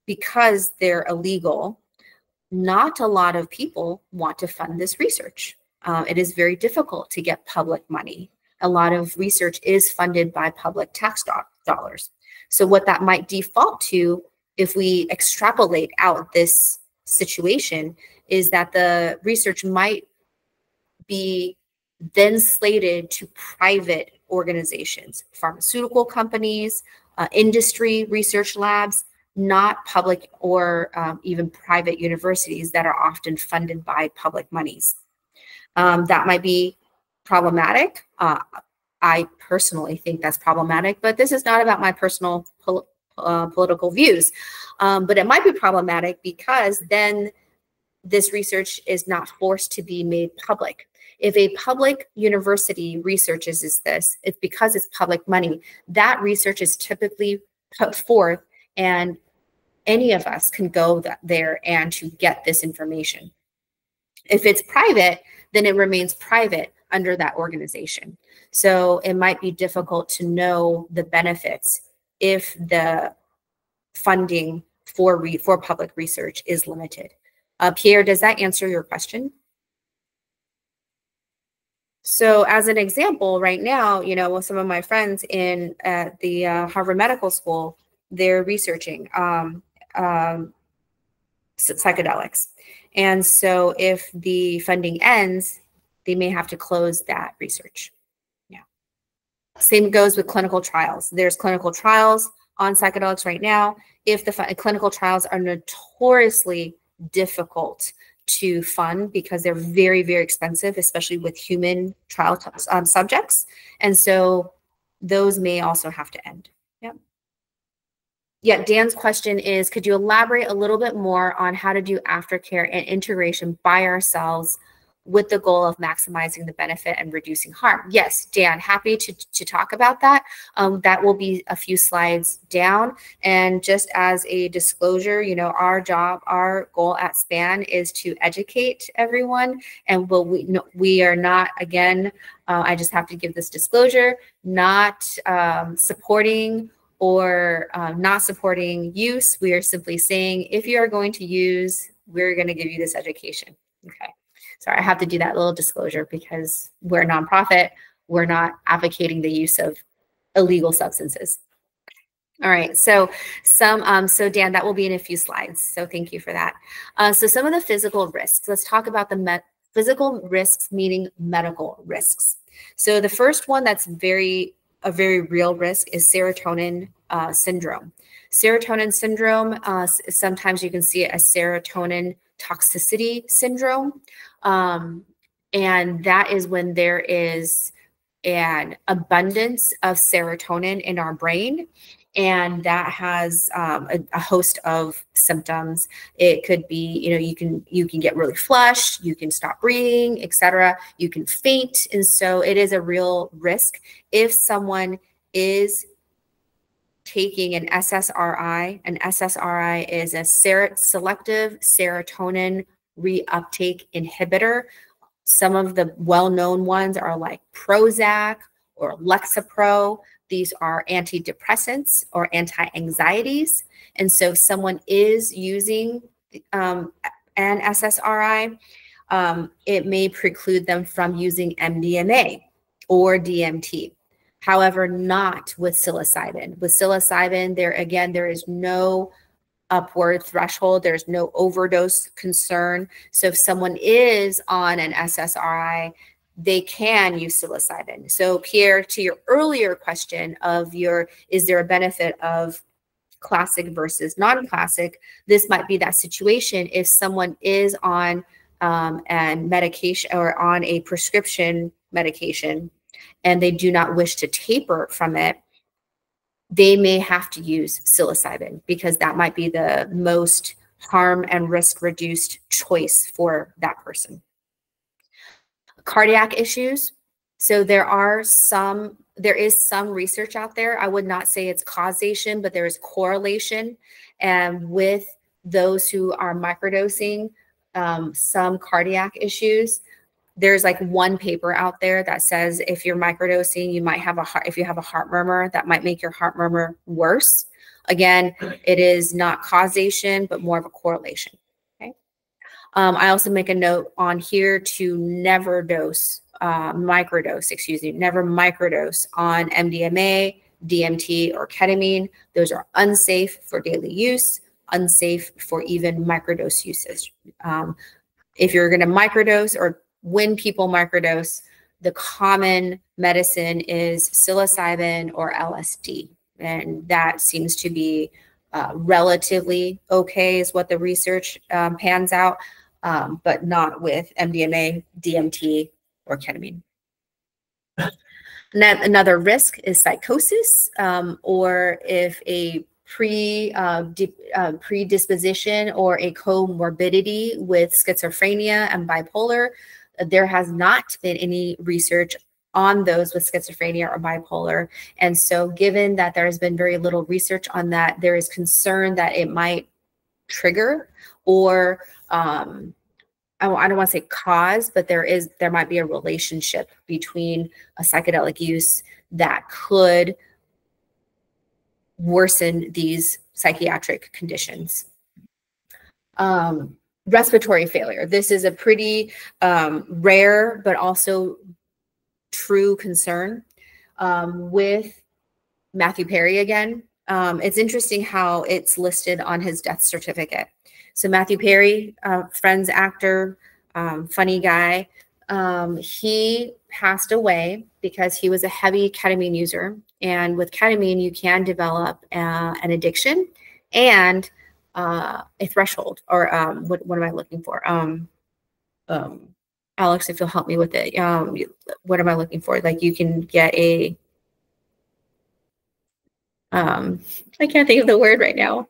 Speaker 1: because they're illegal, not a lot of people want to fund this research. It is very difficult to get public money. A lot of research is funded by public tax dollars. So what that might default to, if we extrapolate out this situation, is that the research might be then slated to private organizations, pharmaceutical companies, industry research labs, not public or even private universities that are often funded by public monies. That might be problematic. I personally think that's problematic, but this is not about my personal political views. But it might be problematic because then this research is not forced to be made public. If a public university researches this, it's because it's public money. That research is typically put forth, and any of us can go there and to get this information. If it's private, then it remains private under that organization. So it might be difficult to know the benefits if the funding for public research is limited. Pierre, does that answer your question? So as an example, right now, you know, with some of my friends in the Harvard Medical School, they're researching psychedelics. And so if the funding ends, they may have to close that research. Yeah. Same goes with clinical trials. There's clinical trials on psychedelics right now. If the clinical trials are notoriously difficult to fund because they're very, very expensive, especially with human trial subjects. And so those may also have to end. Yep. Yeah, Dan's question is, could you elaborate a little bit more on how to do aftercare and integration by ourselves with the goal of maximizing the benefit and reducing harm? Yes, Dan, happy to talk about that. That will be a few slides down. And just as a disclosure, you know, our goal at SPAN is to educate everyone. And we are not, again, I just have to give this disclosure, not supporting or not supporting use. We are simply saying, if you are going to use, we're going to give you this education. Okay. Sorry, I have to do that little disclosure because we're a nonprofit. We're not advocating the use of illegal substances. All right, so so Dan, that will be in a few slides. So thank you for that. So some of the physical risks. Let's talk about the physical risks, meaning medical risks. So the first one that's a very real risk is serotonin syndrome. Serotonin syndrome, sometimes you can see it as serotonin toxicity syndrome. And that is when there is an abundance of serotonin in our brain. And that has a host of symptoms. It could be, you know, you can get really flushed, you can stop breathing, etc. You can faint. And so it is a real risk if someone is taking an SSRI. An SSRI is a selective serotonin reuptake inhibitor. Some of the well-known ones are like Prozac or Lexapro. These are antidepressants or anti-anxieties. And so if someone is using an SSRI, it may preclude them from using MDMA or DMT. However, not with psilocybin. With psilocybin, there is no upward threshold. There's no overdose concern. So if someone is on an SSRI, they can use psilocybin. So Pierre, to your earlier question of is there a benefit of classic versus non-classic? This might be that situation if someone is on an medication or on a prescription medication and they do not wish to taper from it, they may have to use psilocybin because that might be the most harm and risk reduced choice for that person. Cardiac issues. So there is some research out there. I would not say it's causation, but there is correlation with those who are microdosing some cardiac issues. there's like one paper out there that says if you're microdosing, you might have if you have a heart murmur, that might make your heart murmur worse. Again, it is not causation, but more of a correlation. Okay. I also make a note on here to never never microdose on MDMA, DMT, or ketamine. Those are unsafe for daily use, unsafe for even microdose usage. If you're going to microdose, or when people microdose, the common medicine is psilocybin or LSD. And that seems to be relatively okay is what the research pans out, but not with MDMA, DMT, or ketamine. Another risk is psychosis, or if a predisposition or a comorbidity with schizophrenia and bipolar. There has not been any research on those with schizophrenia or bipolar. And so given that there has been very little research on that, there is concern that it might trigger or I don't want to say cause, but there might be a relationship between a psychedelic use that could worsen these psychiatric conditions. Respiratory failure. This is a pretty rare, but also true concern with Matthew Perry again. It's interesting how it's listed on his death certificate. So Matthew Perry, Friends actor, funny guy, he passed away because he was a heavy ketamine user. And with ketamine, you can develop an addiction and a threshold, or what am I looking for? Alex, if you'll help me with it, what am I looking for? Like you can get a, I can't think of the word right now.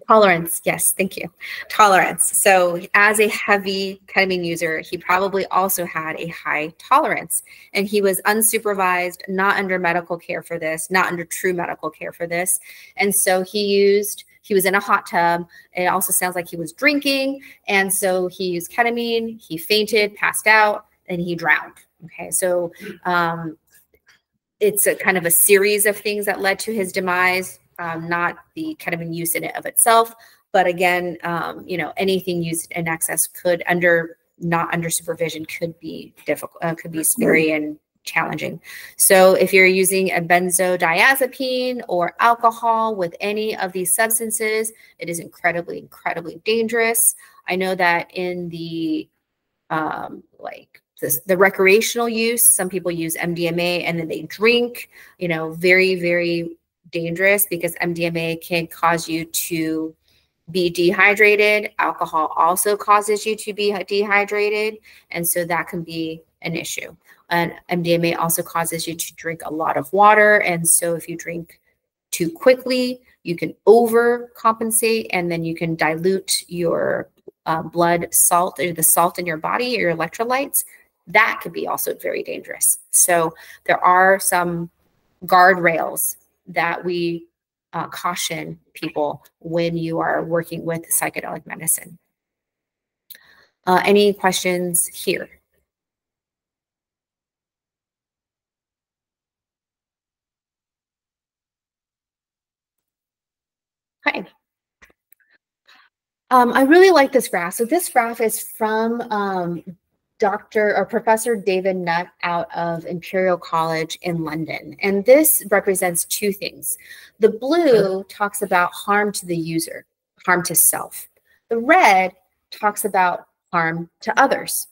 Speaker 1: Tolerance. Yes, thank you. Tolerance. So as a heavy ketamine user, he probably also had a high tolerance, and he was unsupervised, not under medical care for this, not under true medical care for this. And so he was in a hot tub. It also sounds like he was drinking. And so he used ketamine, he fainted, passed out, and he drowned. Okay. So it's a kind of a series of things that led to his demise. Not the ketamine use in it of itself, but again, anything used in excess could not under supervision could be difficult, could be scary and challenging. So if you're using a benzodiazepine or alcohol with any of these substances, it is incredibly, incredibly dangerous. I know that in the the recreational use, some people use MDMA and then they drink, very, very dangerous, because MDMA can cause you to be dehydrated. Alcohol also causes you to be dehydrated. And so that can be an issue. And MDMA also causes you to drink a lot of water. And so if you drink too quickly, you can overcompensate, and then you can dilute your blood salt, or the salt in your body, or your electrolytes. That could be also very dangerous. So there are some guardrails that we caution people when you are working with psychedelic medicine. Any questions here? Okay. I really like this graph. So this graph is from Professor David Nutt out of Imperial College in London. And this represents two things. The blue talks about harm to the user, harm to self. The red talks about harm to others.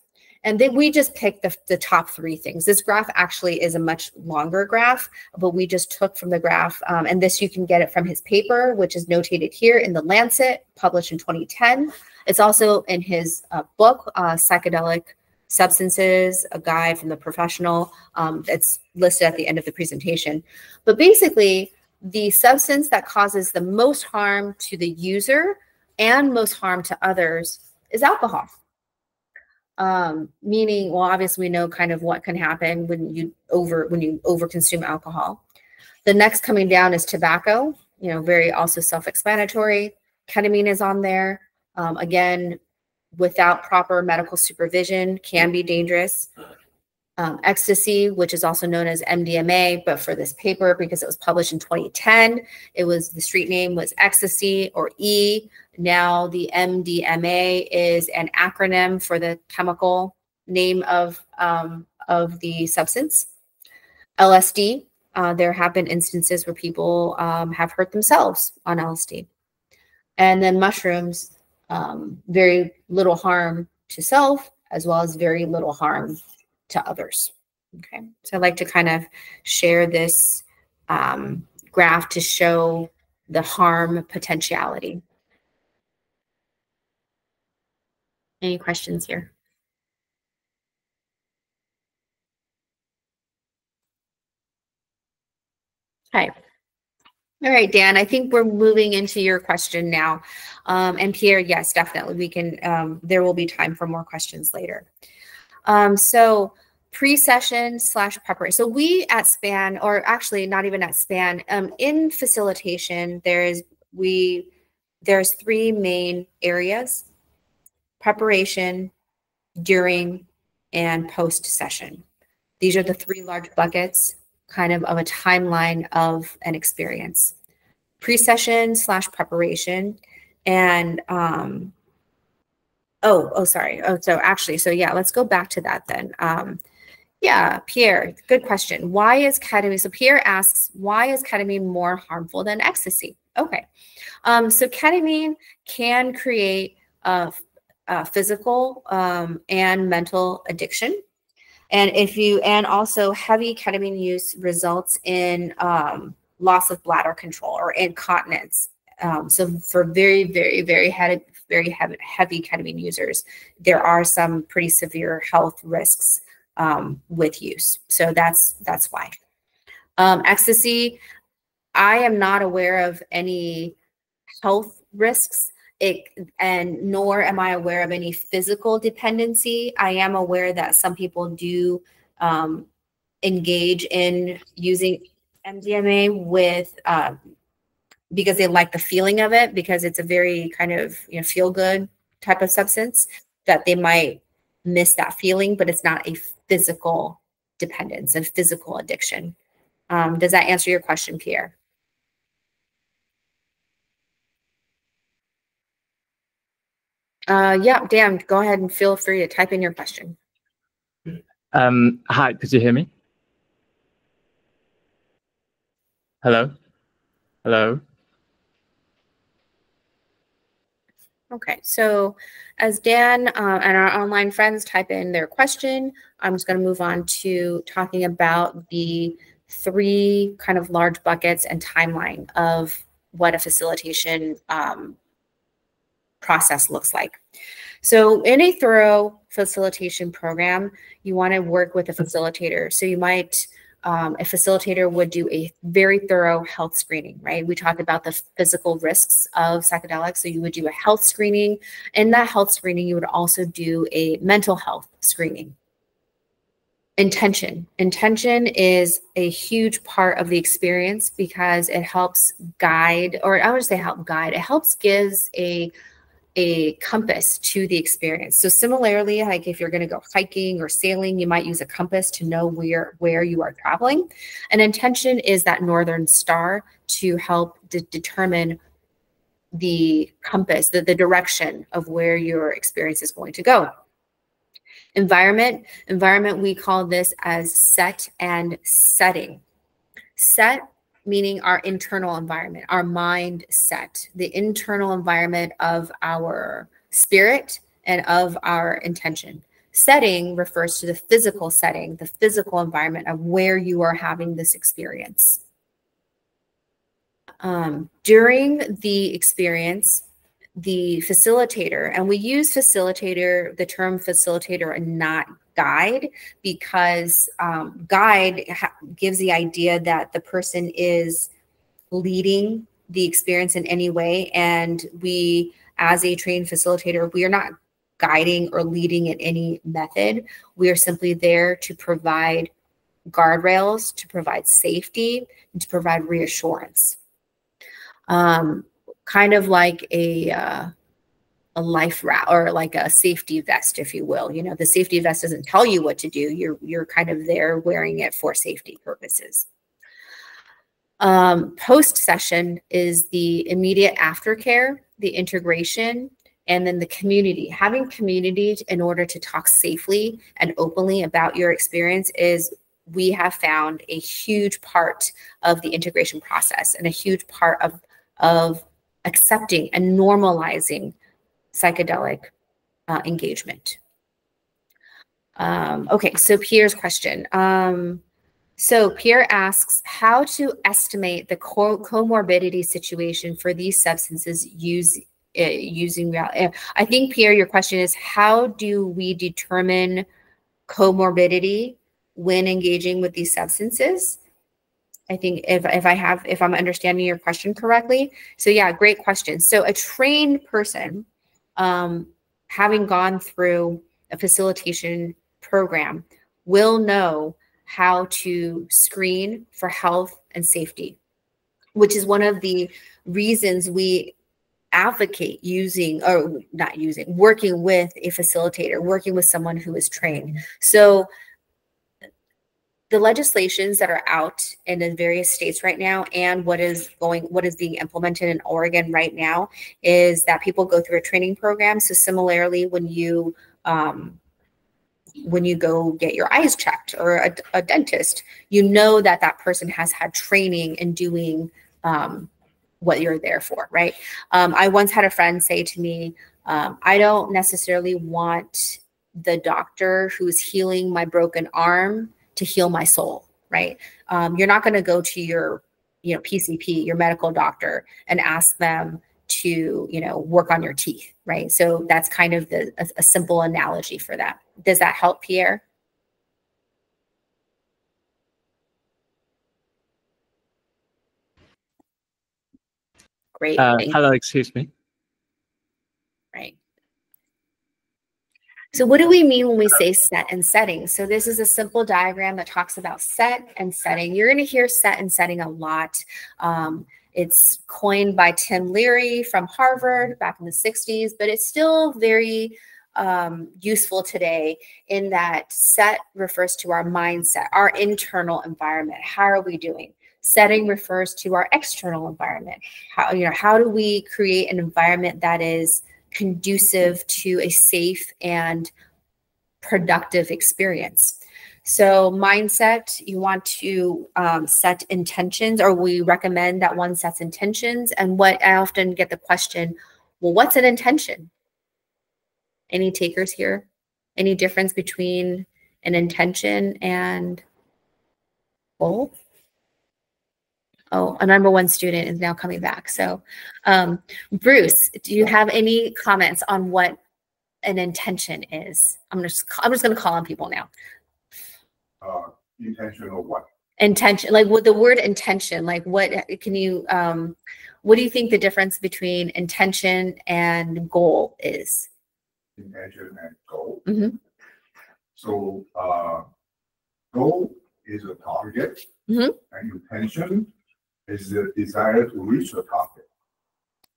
Speaker 1: And then we just picked the top three things. This graph actually is a much longer graph, but we just took from the graph. And this, you can get it from his paper, which is notated here in the Lancet, published in 2010. It's also in his book, Psychedelic Substances, a guide from the professional, that's listed at the end of the presentation. But basically, the substance that causes the most harm to the user and most harm to others is alcohol. Meaning, well, obviously we know kind of what can happen when you overconsume alcohol. The next coming down is tobacco, very also self-explanatory. Ketamine is on there. Again, without proper medical supervision can be dangerous. Ecstasy, which is also known as MDMA, but for this paper, because it was published in 2010, the street name was ecstasy, or E. Now the MDMA is an acronym for the chemical name of the substance. LSD, there have been instances where people have hurt themselves on LSD. And then mushrooms, very little harm to self, as well as very little harm to others. Okay, so I'd like to kind of share this graph to show the harm potentiality. Any questions here? Okay. All right, Dan, I think we're moving into your question now. And Pierre, yes, definitely. We can, there will be time for more questions later. So pre-session / preparation. So we at SPAN, or actually not even at SPAN, in facilitation, there's 3 main areas: preparation, during, and post-session. These are the 3 large buckets kind of a timeline of an experience. Pre-session / preparation, and so yeah, let's go back to that then. Yeah, Pierre, good question. Why is ketamine? So Pierre asks, why is ketamine more harmful than ecstasy? Okay, so ketamine can create a physical and mental addiction. And also heavy ketamine use results in loss of bladder control or incontinence. So for very, very, very heavy ketamine users, there are some pretty severe health risks with use. So that's why. Ecstasy, I am not aware of any health risks. Nor am I aware of any physical dependency. I am aware that some people do engage in using MDMA with because they like the feeling of it, because it's a very kind of feel good type of substance, that they might miss that feeling, but it's not a physical dependence and physical addiction. Does that answer your question, Pierre? Yeah, Dan, go ahead and feel free to type in your question.
Speaker 5: Hi, could you hear me? Hello? Hello?
Speaker 1: Okay, so as Dan and our online friends type in their question, I'm just going to move on to talking about the 3 kind of large buckets and timeline of what a facilitation process looks like. So in a thorough facilitation program, you want to work with a facilitator. So you might, a facilitator would do a very thorough health screening, right? We talked about the physical risks of psychedelics. So you would do a health screening. In that health screening, you would also do a mental health screening. Intention. Intention is a huge part of the experience because it helps guide, or I would say help guide. It helps gives a compass to the experience. So similarly, like if you're going to go hiking or sailing, you might use a compass to know where you are traveling. And intention is that northern star to help determine the compass, the direction of where your experience is going to go. Environment, we call this as set and setting. Set meaning our internal environment, our mindset, the internal environment of our spirit and of our intention. Setting refers to the physical setting, the physical environment of where you are having this experience. During the experience, the facilitator, and we use facilitator, the term facilitator and not guide, because guide gives the idea that the person is leading the experience in any way. And we, as a trained facilitator, we are not guiding or leading in any method. We are simply there to provide guardrails, to provide safety, and to provide reassurance. Kind of like a life raft or like a safety vest, if you will. You know, the safety vest doesn't tell you what to do. You're kind of there wearing it for safety purposes. Post session is the immediate aftercare, the integration, and then the community. Having community in order to talk safely and openly about your experience is, we have found, a huge part of the integration process and a huge part of accepting and normalizing psychedelic engagement. Okay, so Pierre's question. So Pierre asks how to estimate the comorbidity situation for these substances using. I think, Pierre, your question is, how do we determine comorbidity when engaging with these substances? I think if I'm understanding your question correctly. So yeah, great question. So a trained person, having gone through a facilitation program, will know how to screen for health and safety, which is one of the reasons we advocate working with a facilitator, working with someone who is trained. So the legislations that are out in the various states right now, and what is being implemented in Oregon right now, is that people go through a training program. So similarly, when you go get your eyes checked, or a dentist, you know that person has had training in doing what you're there for, right? I once had a friend say to me, I don't necessarily want the doctor who's healing my broken arm to heal my soul, right? You're not going to go to your, PCP, your medical doctor, and ask them to, work on your teeth, right? So that's kind of a simple analogy for that. Does that help, Pierre? Great.
Speaker 5: Hello, excuse me.
Speaker 1: Right. So what do we mean when we say set and setting? So this is a simple diagram that talks about set and setting. You're going to hear set and setting a lot. It's coined by Tim Leary from Harvard back in the 60s, but it's still very useful today, in that set refers to our mindset, our internal environment. How are we doing? Setting refers to our external environment. How do we create an environment that is conducive to a safe and productive experience? So mindset, you want to set intentions, or we recommend that one sets intentions. And what I often get the question, well, what's an intention? Any takers here? Any difference between an intention and goal? Oh, a number one student is now coming back. So Bruce, do you have any comments on what an intention is? I'm just going to call on people now.
Speaker 3: Intention or what?
Speaker 1: Intention, like with the word intention, like what can you, what do you think the difference between intention and goal is?
Speaker 3: Intention and goal.
Speaker 1: Mm-hmm.
Speaker 3: So goal is a target,
Speaker 1: Mm-hmm.
Speaker 3: and intention is the desire to reach the target.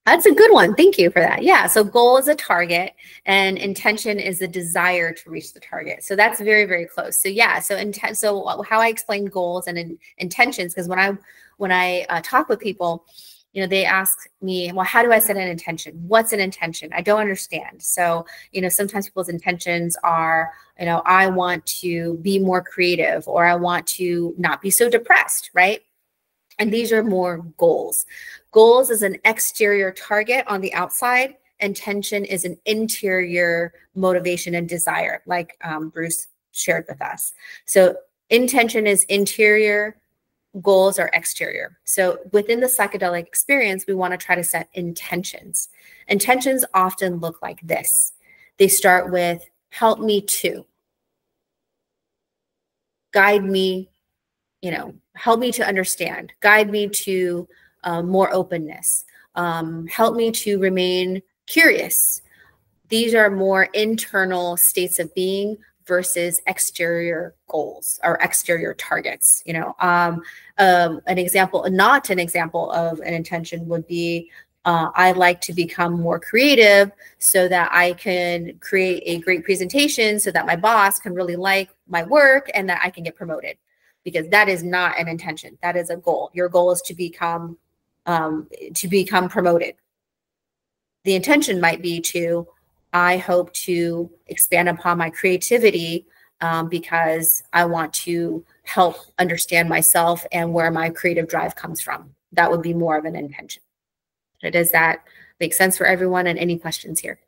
Speaker 1: That's a good one. Thank you for that. Yeah. So goal is a target, and intention is the desire to reach the target. So that's very, very close. So yeah. So So how I explain goals and intentions, because when I talk with people, they ask me, well, how do I set an intention? What's an intention? I don't understand. So, sometimes people's intentions are, I want to be more creative, or I want to not be so depressed, right? And these are more goals. Goals is an exterior target on the outside. Intention is an interior motivation and desire, like Bruce shared with us. So intention is interior, goals are exterior. So within the psychedelic experience, we want to try to set intentions. Intentions often look like this. They start with, help me to, guide me, help me to understand, guide me to more openness, help me to remain curious. These are more internal states of being versus exterior goals or exterior targets. An example, not an example of an intention would be, I like to become more creative so that I can create a great presentation so that my boss can really like my work and that I can get promoted, because that is not an intention. That is a goal. Your goal is to become promoted. The intention might be to, I hope to expand upon my creativity because I want to help understand myself and where my creative drive comes from. That would be more of an intention. Does that make sense for everyone? And any questions here?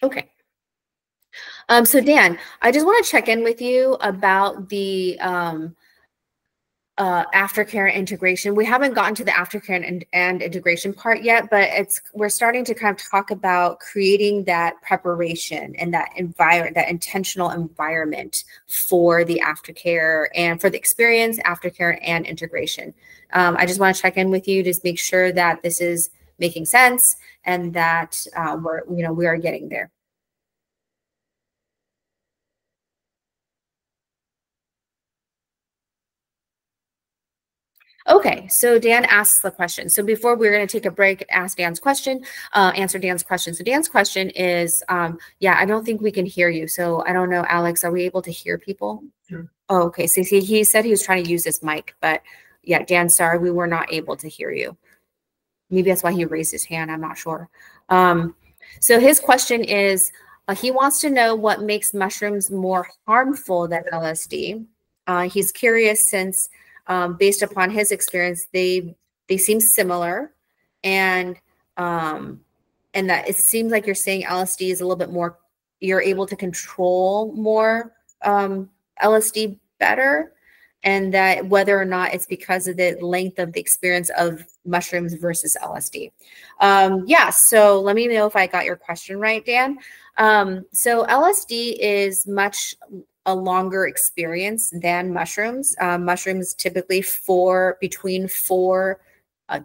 Speaker 1: Okay. So Dan, I just want to check in with you about the aftercare integration. We haven't gotten to the aftercare and integration part yet, but we're starting to kind of talk about creating that preparation and that intentional environment for the aftercare and for the experience, aftercare, and integration. I just want to check in with you, just make sure that this is making sense and that we are getting there. Okay, so Dan asks the question. So before we're going to take a break, ask Dan's question, answer Dan's question. So Dan's question is, yeah, I don't think we can hear you. So I don't know, Alex, are we able to hear people?
Speaker 2: Sure.
Speaker 1: Oh, okay, so he said he was trying to use his mic, but yeah, Dan, sorry, we were not able to hear you. Maybe that's why he raised his hand, I'm not sure. So his question is, he wants to know what makes mushrooms more harmful than LSD. He's curious since based upon his experience, they seem similar, and that it seems like you're saying LSD is a little bit more, you're able to control more LSD better, and that whether or not it's because of the length of the experience of mushrooms versus LSD. Yeah, so let me know if I got your question right, Dan. So LSD is much a longer experience than mushrooms. Mushrooms typically between 4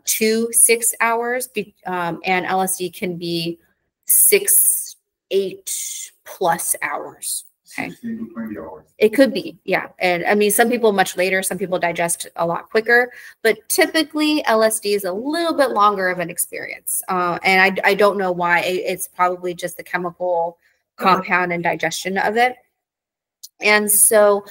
Speaker 1: to 6 hours, and LSD can be 6, 8 plus hours. Okay.
Speaker 3: 16 to 20 hours.
Speaker 1: It could be, yeah. And I mean, some people much later, some people digest a lot quicker, but typically LSD is a little bit longer of an experience. And I don't know why. It's probably just the chemical compound and digestion of it. And so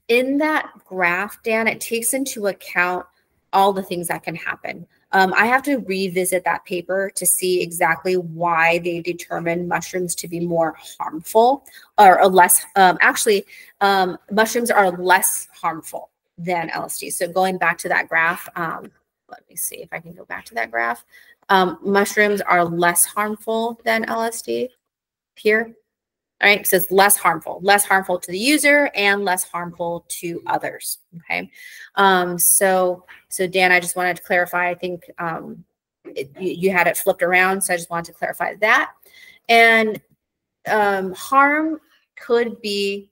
Speaker 1: in that graph, Dan, it takes into account all the things that can happen. I have to revisit that paper to see exactly why they determined mushrooms to be more harmful or less. Mushrooms are less harmful than LSD. So going back to that graph, let me see if I can go back to that graph. Mushrooms are less harmful than LSD here. All right, so it's less harmful to the user and less harmful to others. Okay, so Dan, I just wanted to clarify. I think you had it flipped around, so I just wanted to clarify that. And harm could be.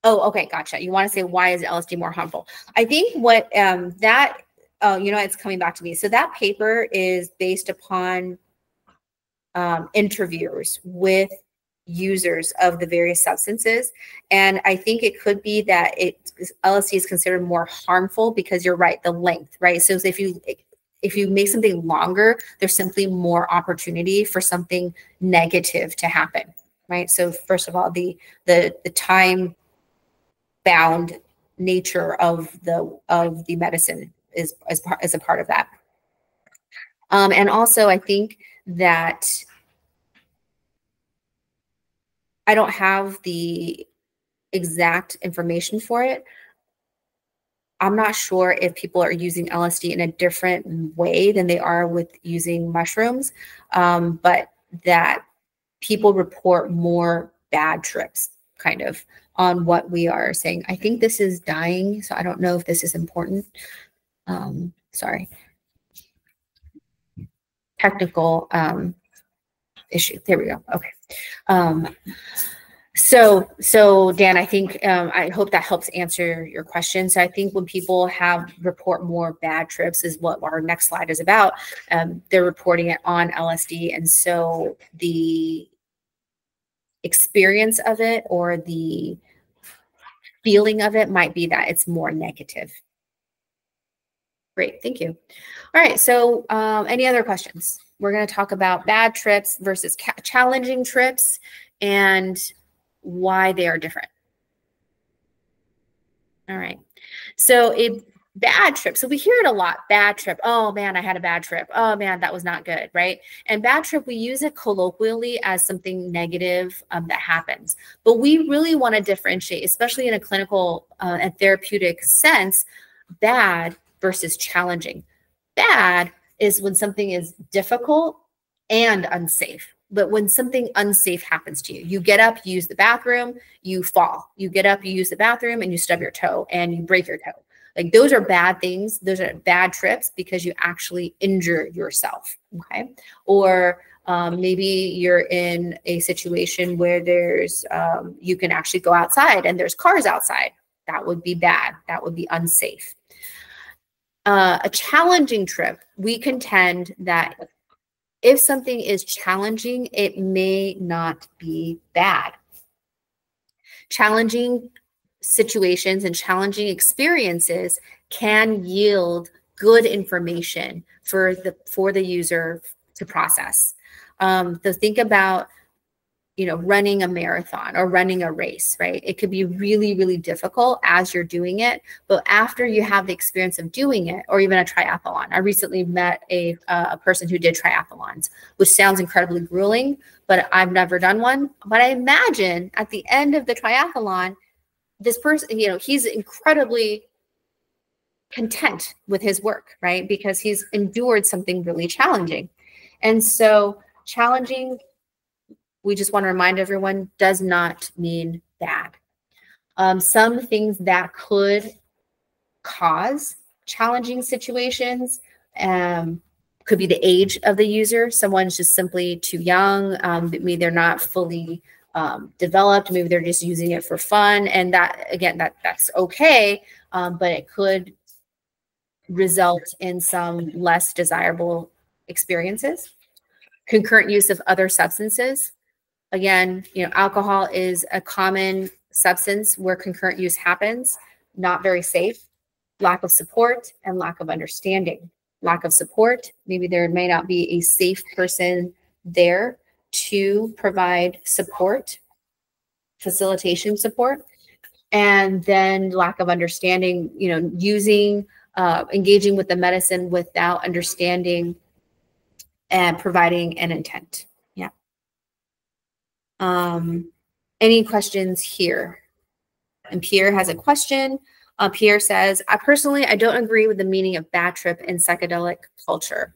Speaker 1: Oh, okay, gotcha. You want to say why is LSD more harmful? I think what it's coming back to me. So that paper is based upon interviewers with users of the various substances, and I think it could be that LSD is considered more harmful because you're right, the length, right? So if you make something longer, there's simply more opportunity for something negative to happen, right? So first of all, the time bound nature of the medicine is a part of that, and also I think that I don't have the exact information for it. I'm not sure if people are using LSD in a different way than they are with using mushrooms, but that people report more bad trips kind of on what we are saying. I think this is dying, so I don't know if this is important. Sorry. Technical issue. There we go. Okay. So Dan, I think I hope that helps answer your question. So I think when people report more bad trips is what our next slide is about. They're reporting it on LSD, and so the experience of it or the feeling of it might be that it's more negative. Great, thank you. All right, so any other questions? We're going to talk about bad trips versus challenging trips and why they are different. All right, so a bad trip. So we hear it a lot, bad trip. Oh man, I had a bad trip. Oh man, that was not good, right? And bad trip, we use it colloquially as something negative that happens. But we really want to differentiate, especially in a clinical and therapeutic sense, bad versus challenging. Bad is when something is difficult and unsafe. But when something unsafe happens to you, you get up, you use the bathroom, you fall. You get up, you use the bathroom, and you stub your toe and you break your toe. Like those are bad things. Those are bad trips because you actually injure yourself, okay? Or maybe you're in a situation where there's, you can actually go outside and there's cars outside. That would be bad. That would be unsafe. A challenging trip, we contend that if something is challenging, it may not be bad. Challenging situations and challenging experiences can yield good information for the user to process. So think about, you know, running a marathon or running a race, right? It could be really, really difficult as you're doing it, but after you have the experience of doing it, or even a triathlon. I recently met a person who did triathlons, which sounds incredibly grueling, but I've never done one. But I imagine at the end of the triathlon, this person, you know, he's incredibly content with his work, right? Because he's endured something really challenging. And so challenging, we just want to remind everyone, does not mean bad. Some things that could cause challenging situations could be the age of the user. Someone's just simply too young. Maybe they're not fully developed. Maybe they're just using it for fun. And that, again, that's okay, but it could result in some less desirable experiences. Concurrent use of other substances. Again, you know, alcohol is a common substance where concurrent use happens, not very safe. Lack of support and lack of understanding. Lack of support, maybe there may not be a safe person there to provide support, facilitation support. And then lack of understanding, you know, using, engaging with the medicine without understanding and providing an intent. Yeah. Any questions here? And Pierre has a question. Pierre says, I don't agree with the meaning of bad trip in psychedelic culture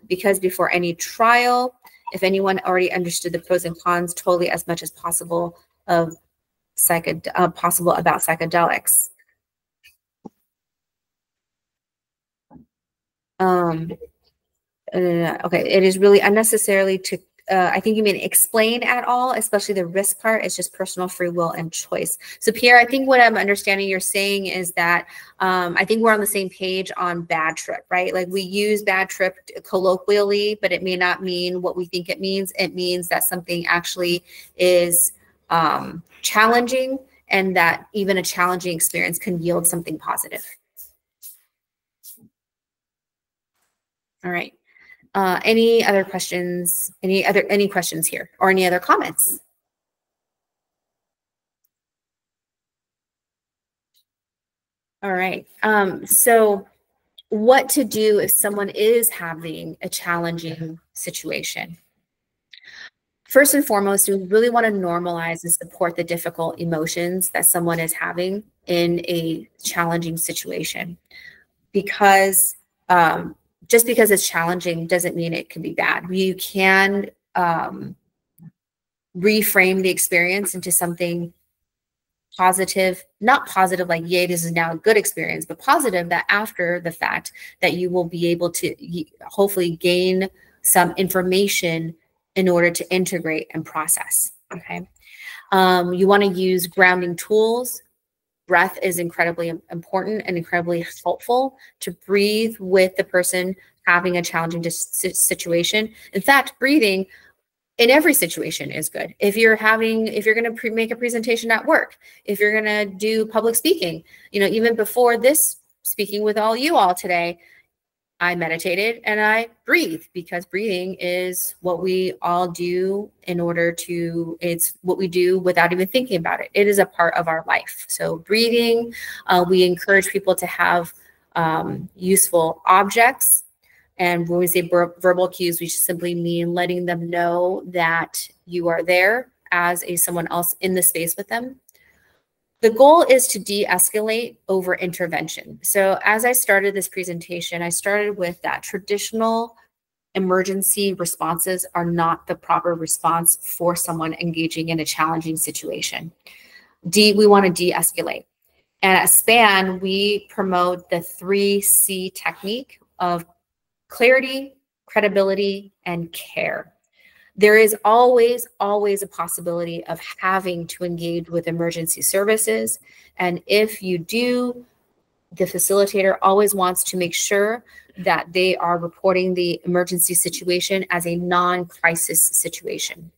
Speaker 1: because before any trial, if anyone already understood the pros and cons totally as much as possible of about psychedelics. Okay, it is really unnecessarily to, I think you mean explain at all, especially the risk part. It's just personal free will and choice. So Pierre, I think what I'm understanding you're saying is that I think we're on the same page on bad trip, right? Like we use bad trip colloquially, but it may not mean what we think it means. It means that something actually is challenging and that even a challenging experience can yield something positive. All right. Any other questions? Any questions here or any other comments? All right. So what to do if someone is having a challenging situation? First and foremost, we really want to normalize and support the difficult emotions that someone is having in a challenging situation, because just because it's challenging doesn't mean it can be bad. You can reframe the experience into something positive, not positive like, yay, this is now a good experience, but positive that after the fact that you will be able to hopefully gain some information in order to integrate and process, okay? You want to use grounding tools. Breath is incredibly important and incredibly helpful to breathe with the person having a challenging situation. In fact, breathing, in every situation is good. If you're going to make a presentation at work, if you're going to do public speaking, even before this speaking with you all today, I meditated and I breathed, because breathing is what we all do it's what we do without even thinking about it. It is a part of our life. So breathing, we encourage people to have useful objects. And when we say verbal cues, we simply mean letting them know that you are there as someone else in the space with them. The goal is to de-escalate over intervention. So as I started this presentation, I started with that traditional emergency responses are not the proper response for someone engaging in a challenging situation. We want to de-escalate. And at SPAN, we promote the 3C technique of clarity, credibility, and care. There is always a possibility of having to engage with emergency services. And if you do, the facilitator always wants to make sure that they are reporting the emergency situation as a non-crisis situation.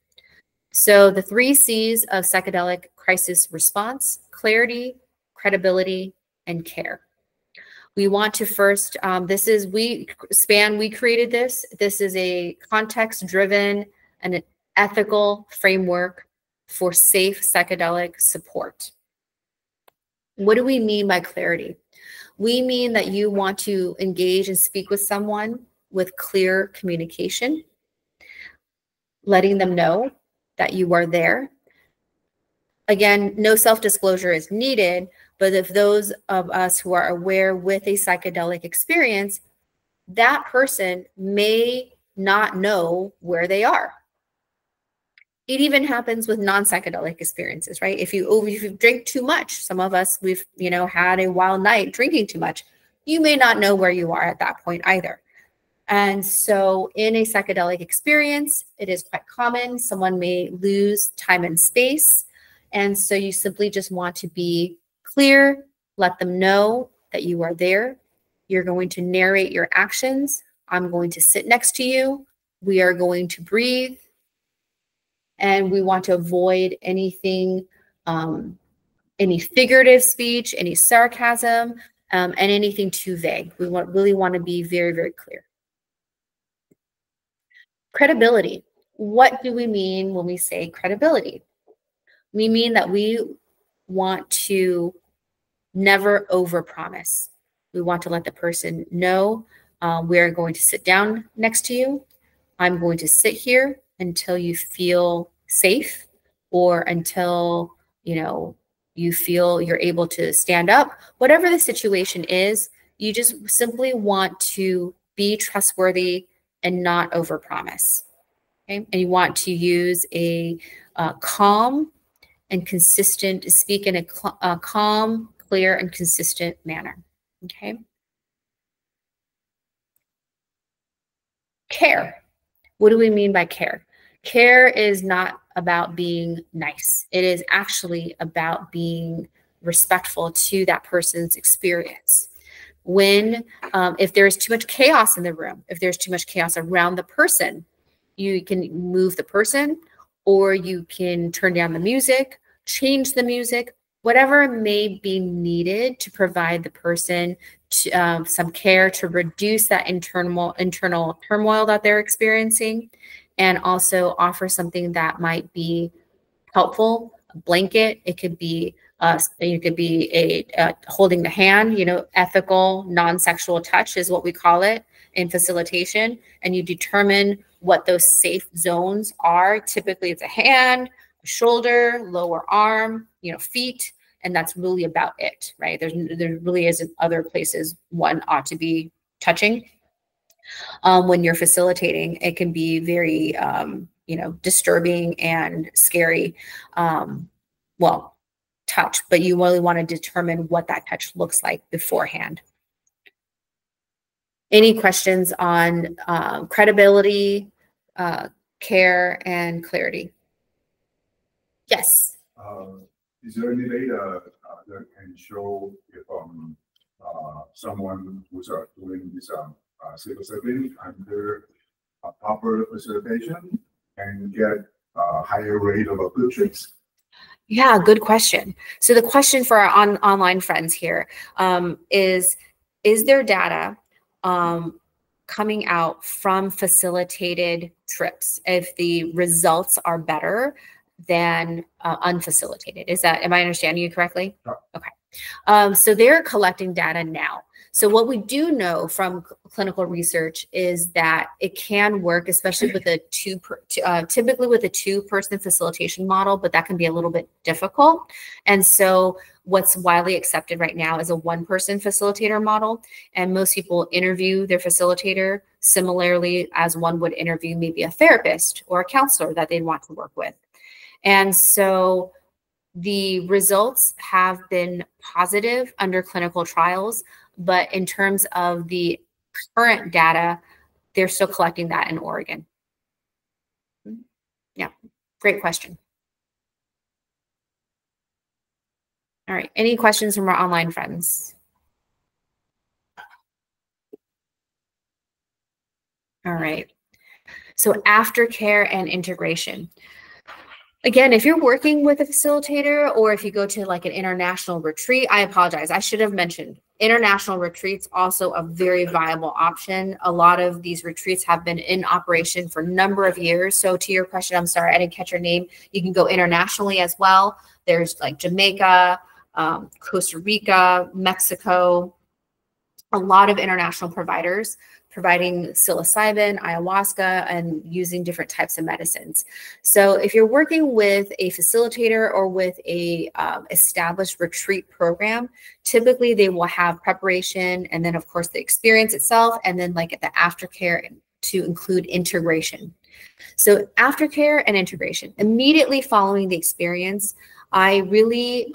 Speaker 1: So the 3 C's of psychedelic crisis response: clarity, credibility, and care. We want to first, we created this. This is a context-driven and an ethical framework for safe psychedelic support. What do we mean by clarity? We mean that you want to engage and speak with someone with clear communication, letting them know that you are there. Again, no self-disclosure is needed, but if those of us who are aware with a psychedelic experience, that person may not know where they are. It even happens with non-psychedelic experiences, right? If you drink too much, some of us, we've had a wild night drinking too much, you may not know where you are at that point either. And so in a psychedelic experience, it is quite common. Someone may lose time and space. And so you simply just want to be clear, let them know that you are there. You're going to narrate your actions. I'm going to sit next to you. We are going to breathe. And we want to avoid anything, any figurative speech, any sarcasm, and anything too vague. We really want to be very, very clear. Credibility. What do we mean when we say credibility? We mean that we want to never overpromise. We want to let the person know we're going to sit down next to you. I'm going to sit here until you feel safe, or until you feel you're able to stand up. Whatever the situation is, you just simply want to be trustworthy and not overpromise. Okay? And you want to use a calm and consistent, speak in a calm, clear, and consistent manner. Okay. Care. What do we mean by care? Care is not about being nice. It is actually about being respectful to that person's experience. If there's too much chaos in the room, if there's too much chaos around the person, you can move the person, or you can turn down the music, change the music, whatever may be needed to provide the person some care to reduce that internal turmoil that they're experiencing, and also offer something that might be helpful. A blanket. It could be holding the hand. Ethical, non-sexual touch is what we call it in facilitation, and you determine what those safe zones are. Typically, it's a hand, a shoulder, lower arm, feet. And that's really about it, right? There really isn't other places one ought to be touching. When you're facilitating, it can be very, disturbing and scary. Touch, but you really want to determine what that touch looks like beforehand. Any questions on credibility, care, and clarity? Yes.
Speaker 3: Is there any data that can show if someone who's doing this civil setting under proper facilitation, and get a higher rate of good treats?
Speaker 1: Yeah, good question. So the question for our online friends here is there data coming out from facilitated trips if the results are better than unfacilitated? Am I understanding you correctly?
Speaker 3: Yeah.
Speaker 1: Okay. So they're collecting data now. So what we do know from clinical research is that it can work, especially with a typically with a two-person facilitation model, but that can be a little bit difficult. And so what's widely accepted right now is a one-person facilitator model. And most people interview their facilitator similarly as one would interview maybe a therapist or a counselor that they'd want to work with. And so the results have been positive under clinical trials, but in terms of the current data, they're still collecting that in Oregon. Yeah, great question. All right, any questions from our online friends? All right, so aftercare and integration. Again, if you're working with a facilitator or if you go to like an international retreat, I apologize, I should have mentioned international retreats, also a very viable option. A lot of these retreats have been in operation for a number of years. So to your question, I'm sorry, I didn't catch your name. You can go internationally as well. There's like Jamaica, Costa Rica, Mexico, a lot of international providers providing psilocybin, ayahuasca, and using different types of medicines. So if you're working with a facilitator or with a established retreat program, typically they will have preparation and then of course the experience itself, and then like the aftercare to include integration. So aftercare and integration, immediately following the experience, I really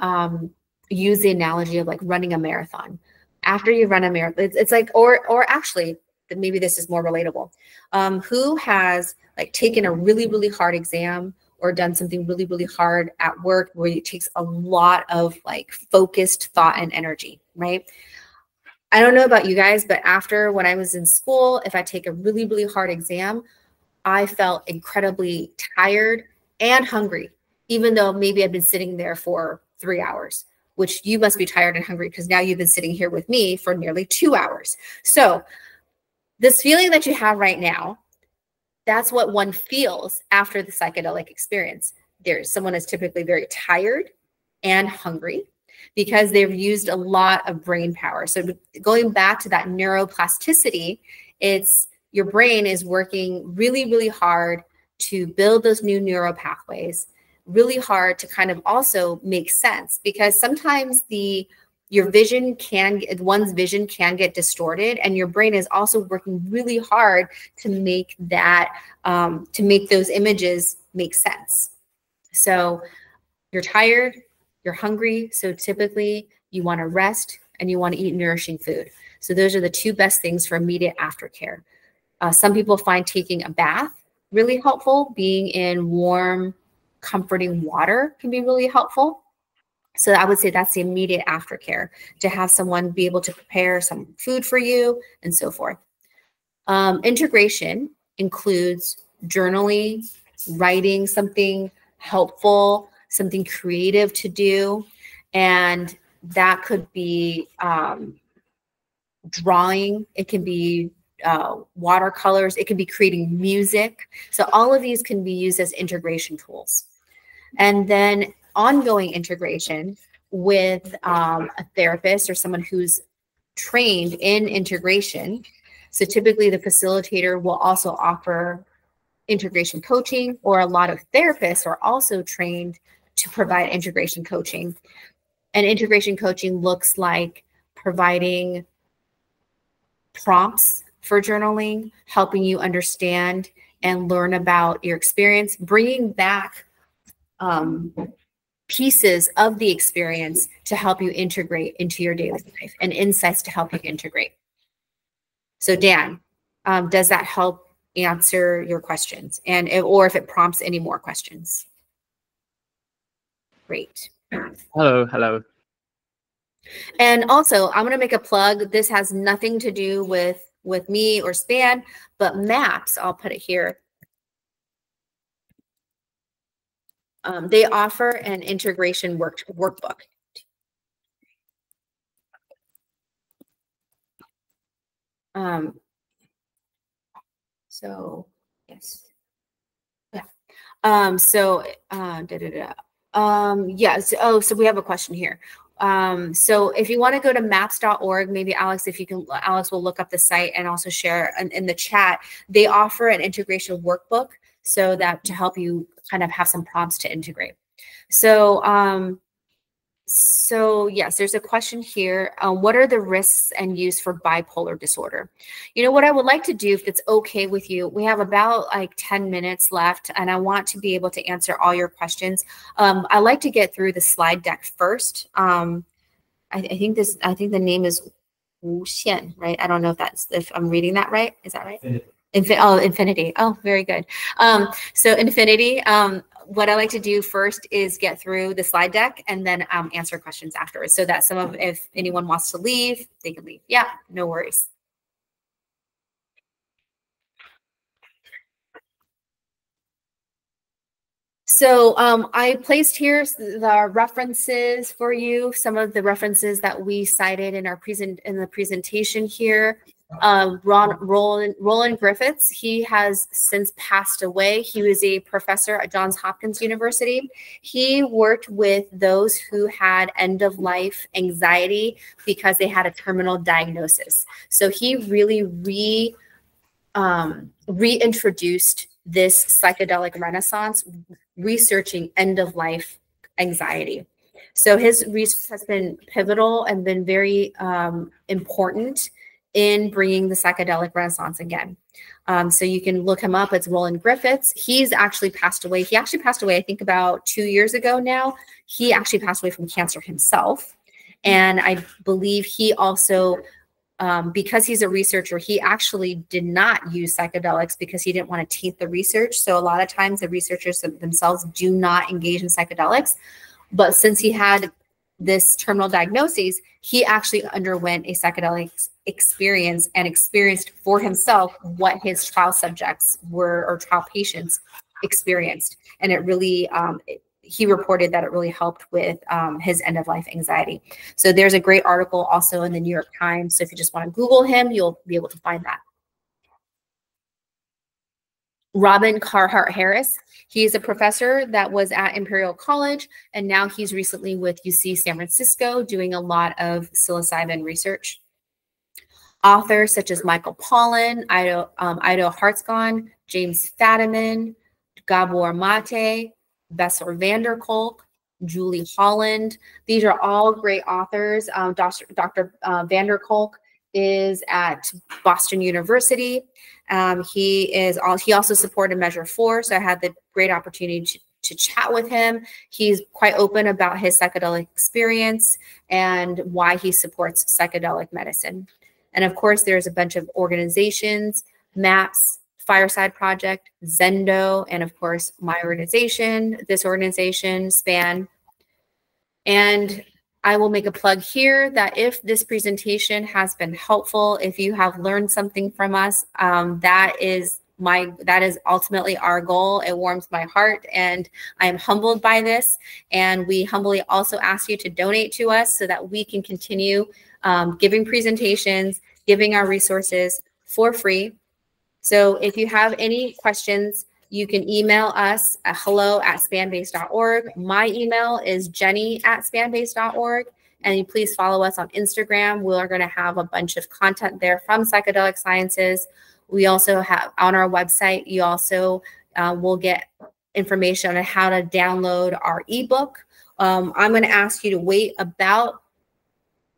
Speaker 1: use the analogy of like running a marathon. After you run a marathon, it's like, or actually, maybe this is more relatable. Who has like taken a really, really hard exam or done something really, really hard at work where it takes a lot of like focused thought and energy, right? I don't know about you guys, but after when I was in school, if I take a really, really hard exam, I felt incredibly tired and hungry, even though maybe I've been sitting there for 3 hours, which you must be tired and hungry because now you've been sitting here with me for nearly 2 hours. So this feeling that you have right now, that's what one feels after the psychedelic experience. Someone is typically very tired and hungry because they've used a lot of brain power. So going back to that neuroplasticity, it's your brain is working really, really hard to build those new neural pathways, really hard to kind of also make sense, because sometimes one's vision can get distorted, and your brain is also working really hard to make that, to make those images make sense. So you're tired, you're hungry. So typically you want to rest and you want to eat nourishing food. So those are the two best things for immediate aftercare. Some people find taking a bath really helpful. Being in warm, comforting water can be really helpful. So I would say that's the immediate aftercare, to have someone be able to prepare some food for you and so forth. Integration includes journaling, writing something helpful, something creative to do. And that could be drawing. It can be watercolors. It can be creating music. So all of these can be used as integration tools. And then ongoing integration with a therapist or someone who's trained in integration. So typically the facilitator will also offer integration coaching, or a lot of therapists are also trained to provide integration coaching. And integration coaching looks like providing prompts for journaling, helping you understand and learn about your experience, bringing back pieces of the experience to help you integrate into your daily life, and insights to help you integrate. So Dan, does that help answer your questions? Or if it prompts any more questions? Great.
Speaker 5: Hello.
Speaker 1: And also, I'm going to make a plug. This has nothing to do with me or SPAN, but MAPS, I'll put it here. They offer an integration workbook. So yes, yeah. Yes. Oh, so we have a question here. So if you want to go to maps.org, maybe Alex will look up the site and also share in the chat. They offer an integration workbook so that to help you kind of have some prompts to integrate. So, yes, there's a question here. What are the risks and use for bipolar disorder? You know, what I would like to do, if it's okay with you, we have about like 10 minutes left, and I want to be able to answer all your questions. I like to get through the slide deck first. I think the name is Wu Xian, right? I don't know if I'm reading that right. Is that right? Infinity. Oh, very good. So Infinity, what I like to do first is get through the slide deck and then answer questions afterwards, so that if anyone wants to leave, they can leave. Yeah, no worries. So I placed here the references for you, some of the references that we cited in the presentation here. Roland Griffiths, he has since passed away. He was a professor at Johns Hopkins University. He worked with those who had end-of-life anxiety because they had a terminal diagnosis. So he really reintroduced this psychedelic renaissance, researching end-of-life anxiety. So his research has been pivotal and been very important in bringing the psychedelic renaissance again. So you can look him up. It's Roland Griffiths. He's actually passed away. He actually passed away, I think, about 2 years ago now. He actually passed away from cancer himself. And I believe he also, because he's a researcher, he actually did not use psychedelics because he didn't want to taint the research. So a lot of times the researchers themselves do not engage in psychedelics. But since he had this terminal diagnosis, he actually underwent a psychedelic experience and experienced for himself what his trial subjects were, or trial patients experienced. And it really, he reported that it really helped with his end-of-life anxiety. So there's a great article also in the New York Times. So if you just want to Google him, you'll be able to find that. Robin Carhart Harris. He's a professor that was at Imperial College, and now he's recently with UC San Francisco doing a lot of psilocybin research. Authors such as Michael Pollan, Ido Hartzgon, James Fadiman, Gabor Mate, Bessel van der Kolk, Julie Holland. These are all great authors. Dr. van der Kolk is at Boston University. He also supported Measure 4, so I had the great opportunity to chat with him. He's quite open about his psychedelic experience and why he supports psychedelic medicine. And of course, there's a bunch of organizations, MAPS, Fireside Project, Zendo, and of course, my organization, this organization, SPAN. And I will make a plug here that if this presentation has been helpful, if you have learned something from us, that is ultimately our goal. It warms my heart, and I am humbled by this. And we humbly also ask you to donate to us so that we can continue giving presentations, giving our resources for free. So if you have any questions, you can email us at hello@spanbase.org. My email is jenny@spanbase.org. And please follow us on Instagram. We are going to have a bunch of content there from Psychedelic Sciences. We also have on our website, you also will get information on how to download our ebook. I'm going to ask you to wait about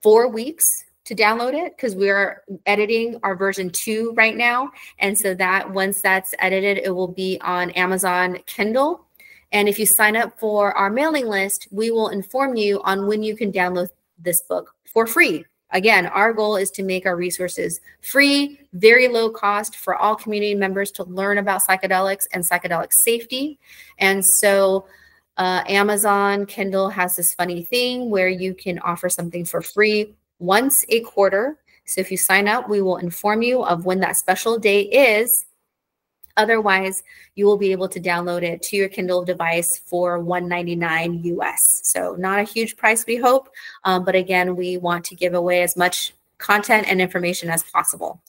Speaker 1: 4 weeks to download it, because we are editing our version 2 right now. And so that once that's edited, it will be on Amazon Kindle. And if you sign up for our mailing list, we will inform you on when you can download this book for free. Again, our goal is to make our resources free, very low cost for all community members to learn about psychedelics and psychedelic safety. And so Amazon Kindle has this funny thing where you can offer something for free once a quarter. So if you sign up, we will inform you of when that special day is. Otherwise, you will be able to download it to your Kindle device for $199 US. So not a huge price, we hope. But again, we want to give away as much content and information as possible.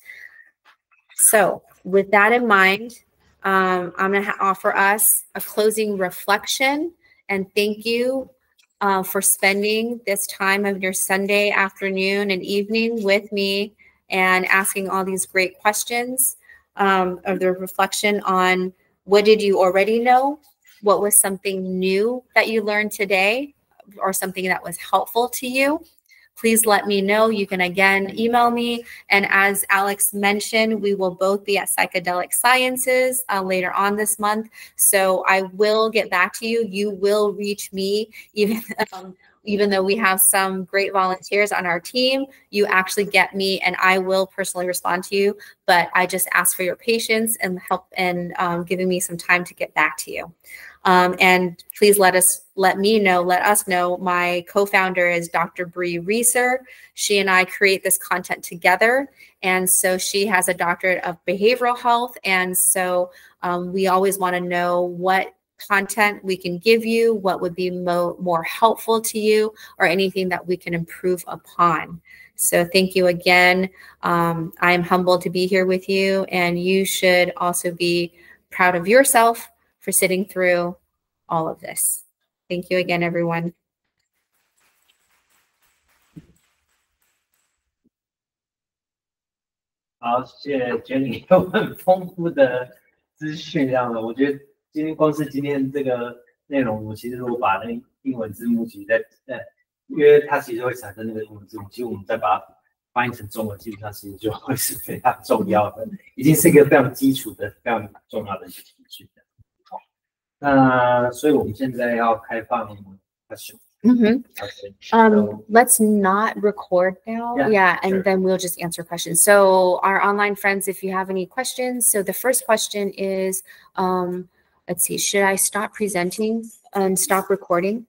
Speaker 1: So with that in mind, I'm going to offer us a closing reflection and thank you for spending this time of your Sunday afternoon and evening with me and asking all these great questions of the reflection on what did you already know? What was something new that you learned today or something that was helpful to you? Please let me know. You can again email me. And as Alex mentioned, we will both be at Psychedelic Sciences later on this month. So I will get back to you. You will reach me, even though we have some great volunteers on our team. You actually get me and I will personally respond to you. But I just ask for your patience and help and giving me some time to get back to you. And please let us know. My co-founder is Dr. Bree Reeser. She and I create this content together. And so she has a doctorate of behavioral health. And so we always want to know what content we can give you, what would be more helpful to you, or anything that we can improve upon. So thank you again. I'm humbled to be here with you. And you should also be proud of yourself for sitting through all of this. Thank you again, everyone.
Speaker 2: 好，谢谢 Jenny 有很丰富的资讯，这样的，我觉得光是今天这个内容，我其实如果把那英文字幕其实因为它其实会产生那个英文字幕，其实我们再把它翻译成中文，基本上其实就会是非常重要的，已经是一个非常基础的、非常重要的资讯。那所以我们现在要开放 question。Let's
Speaker 1: not record now. Yeah, and sure. Then we'll just answer questions. So our online friends, if you have any questions. So the first question is, let's see, should I stop presenting and stop recording?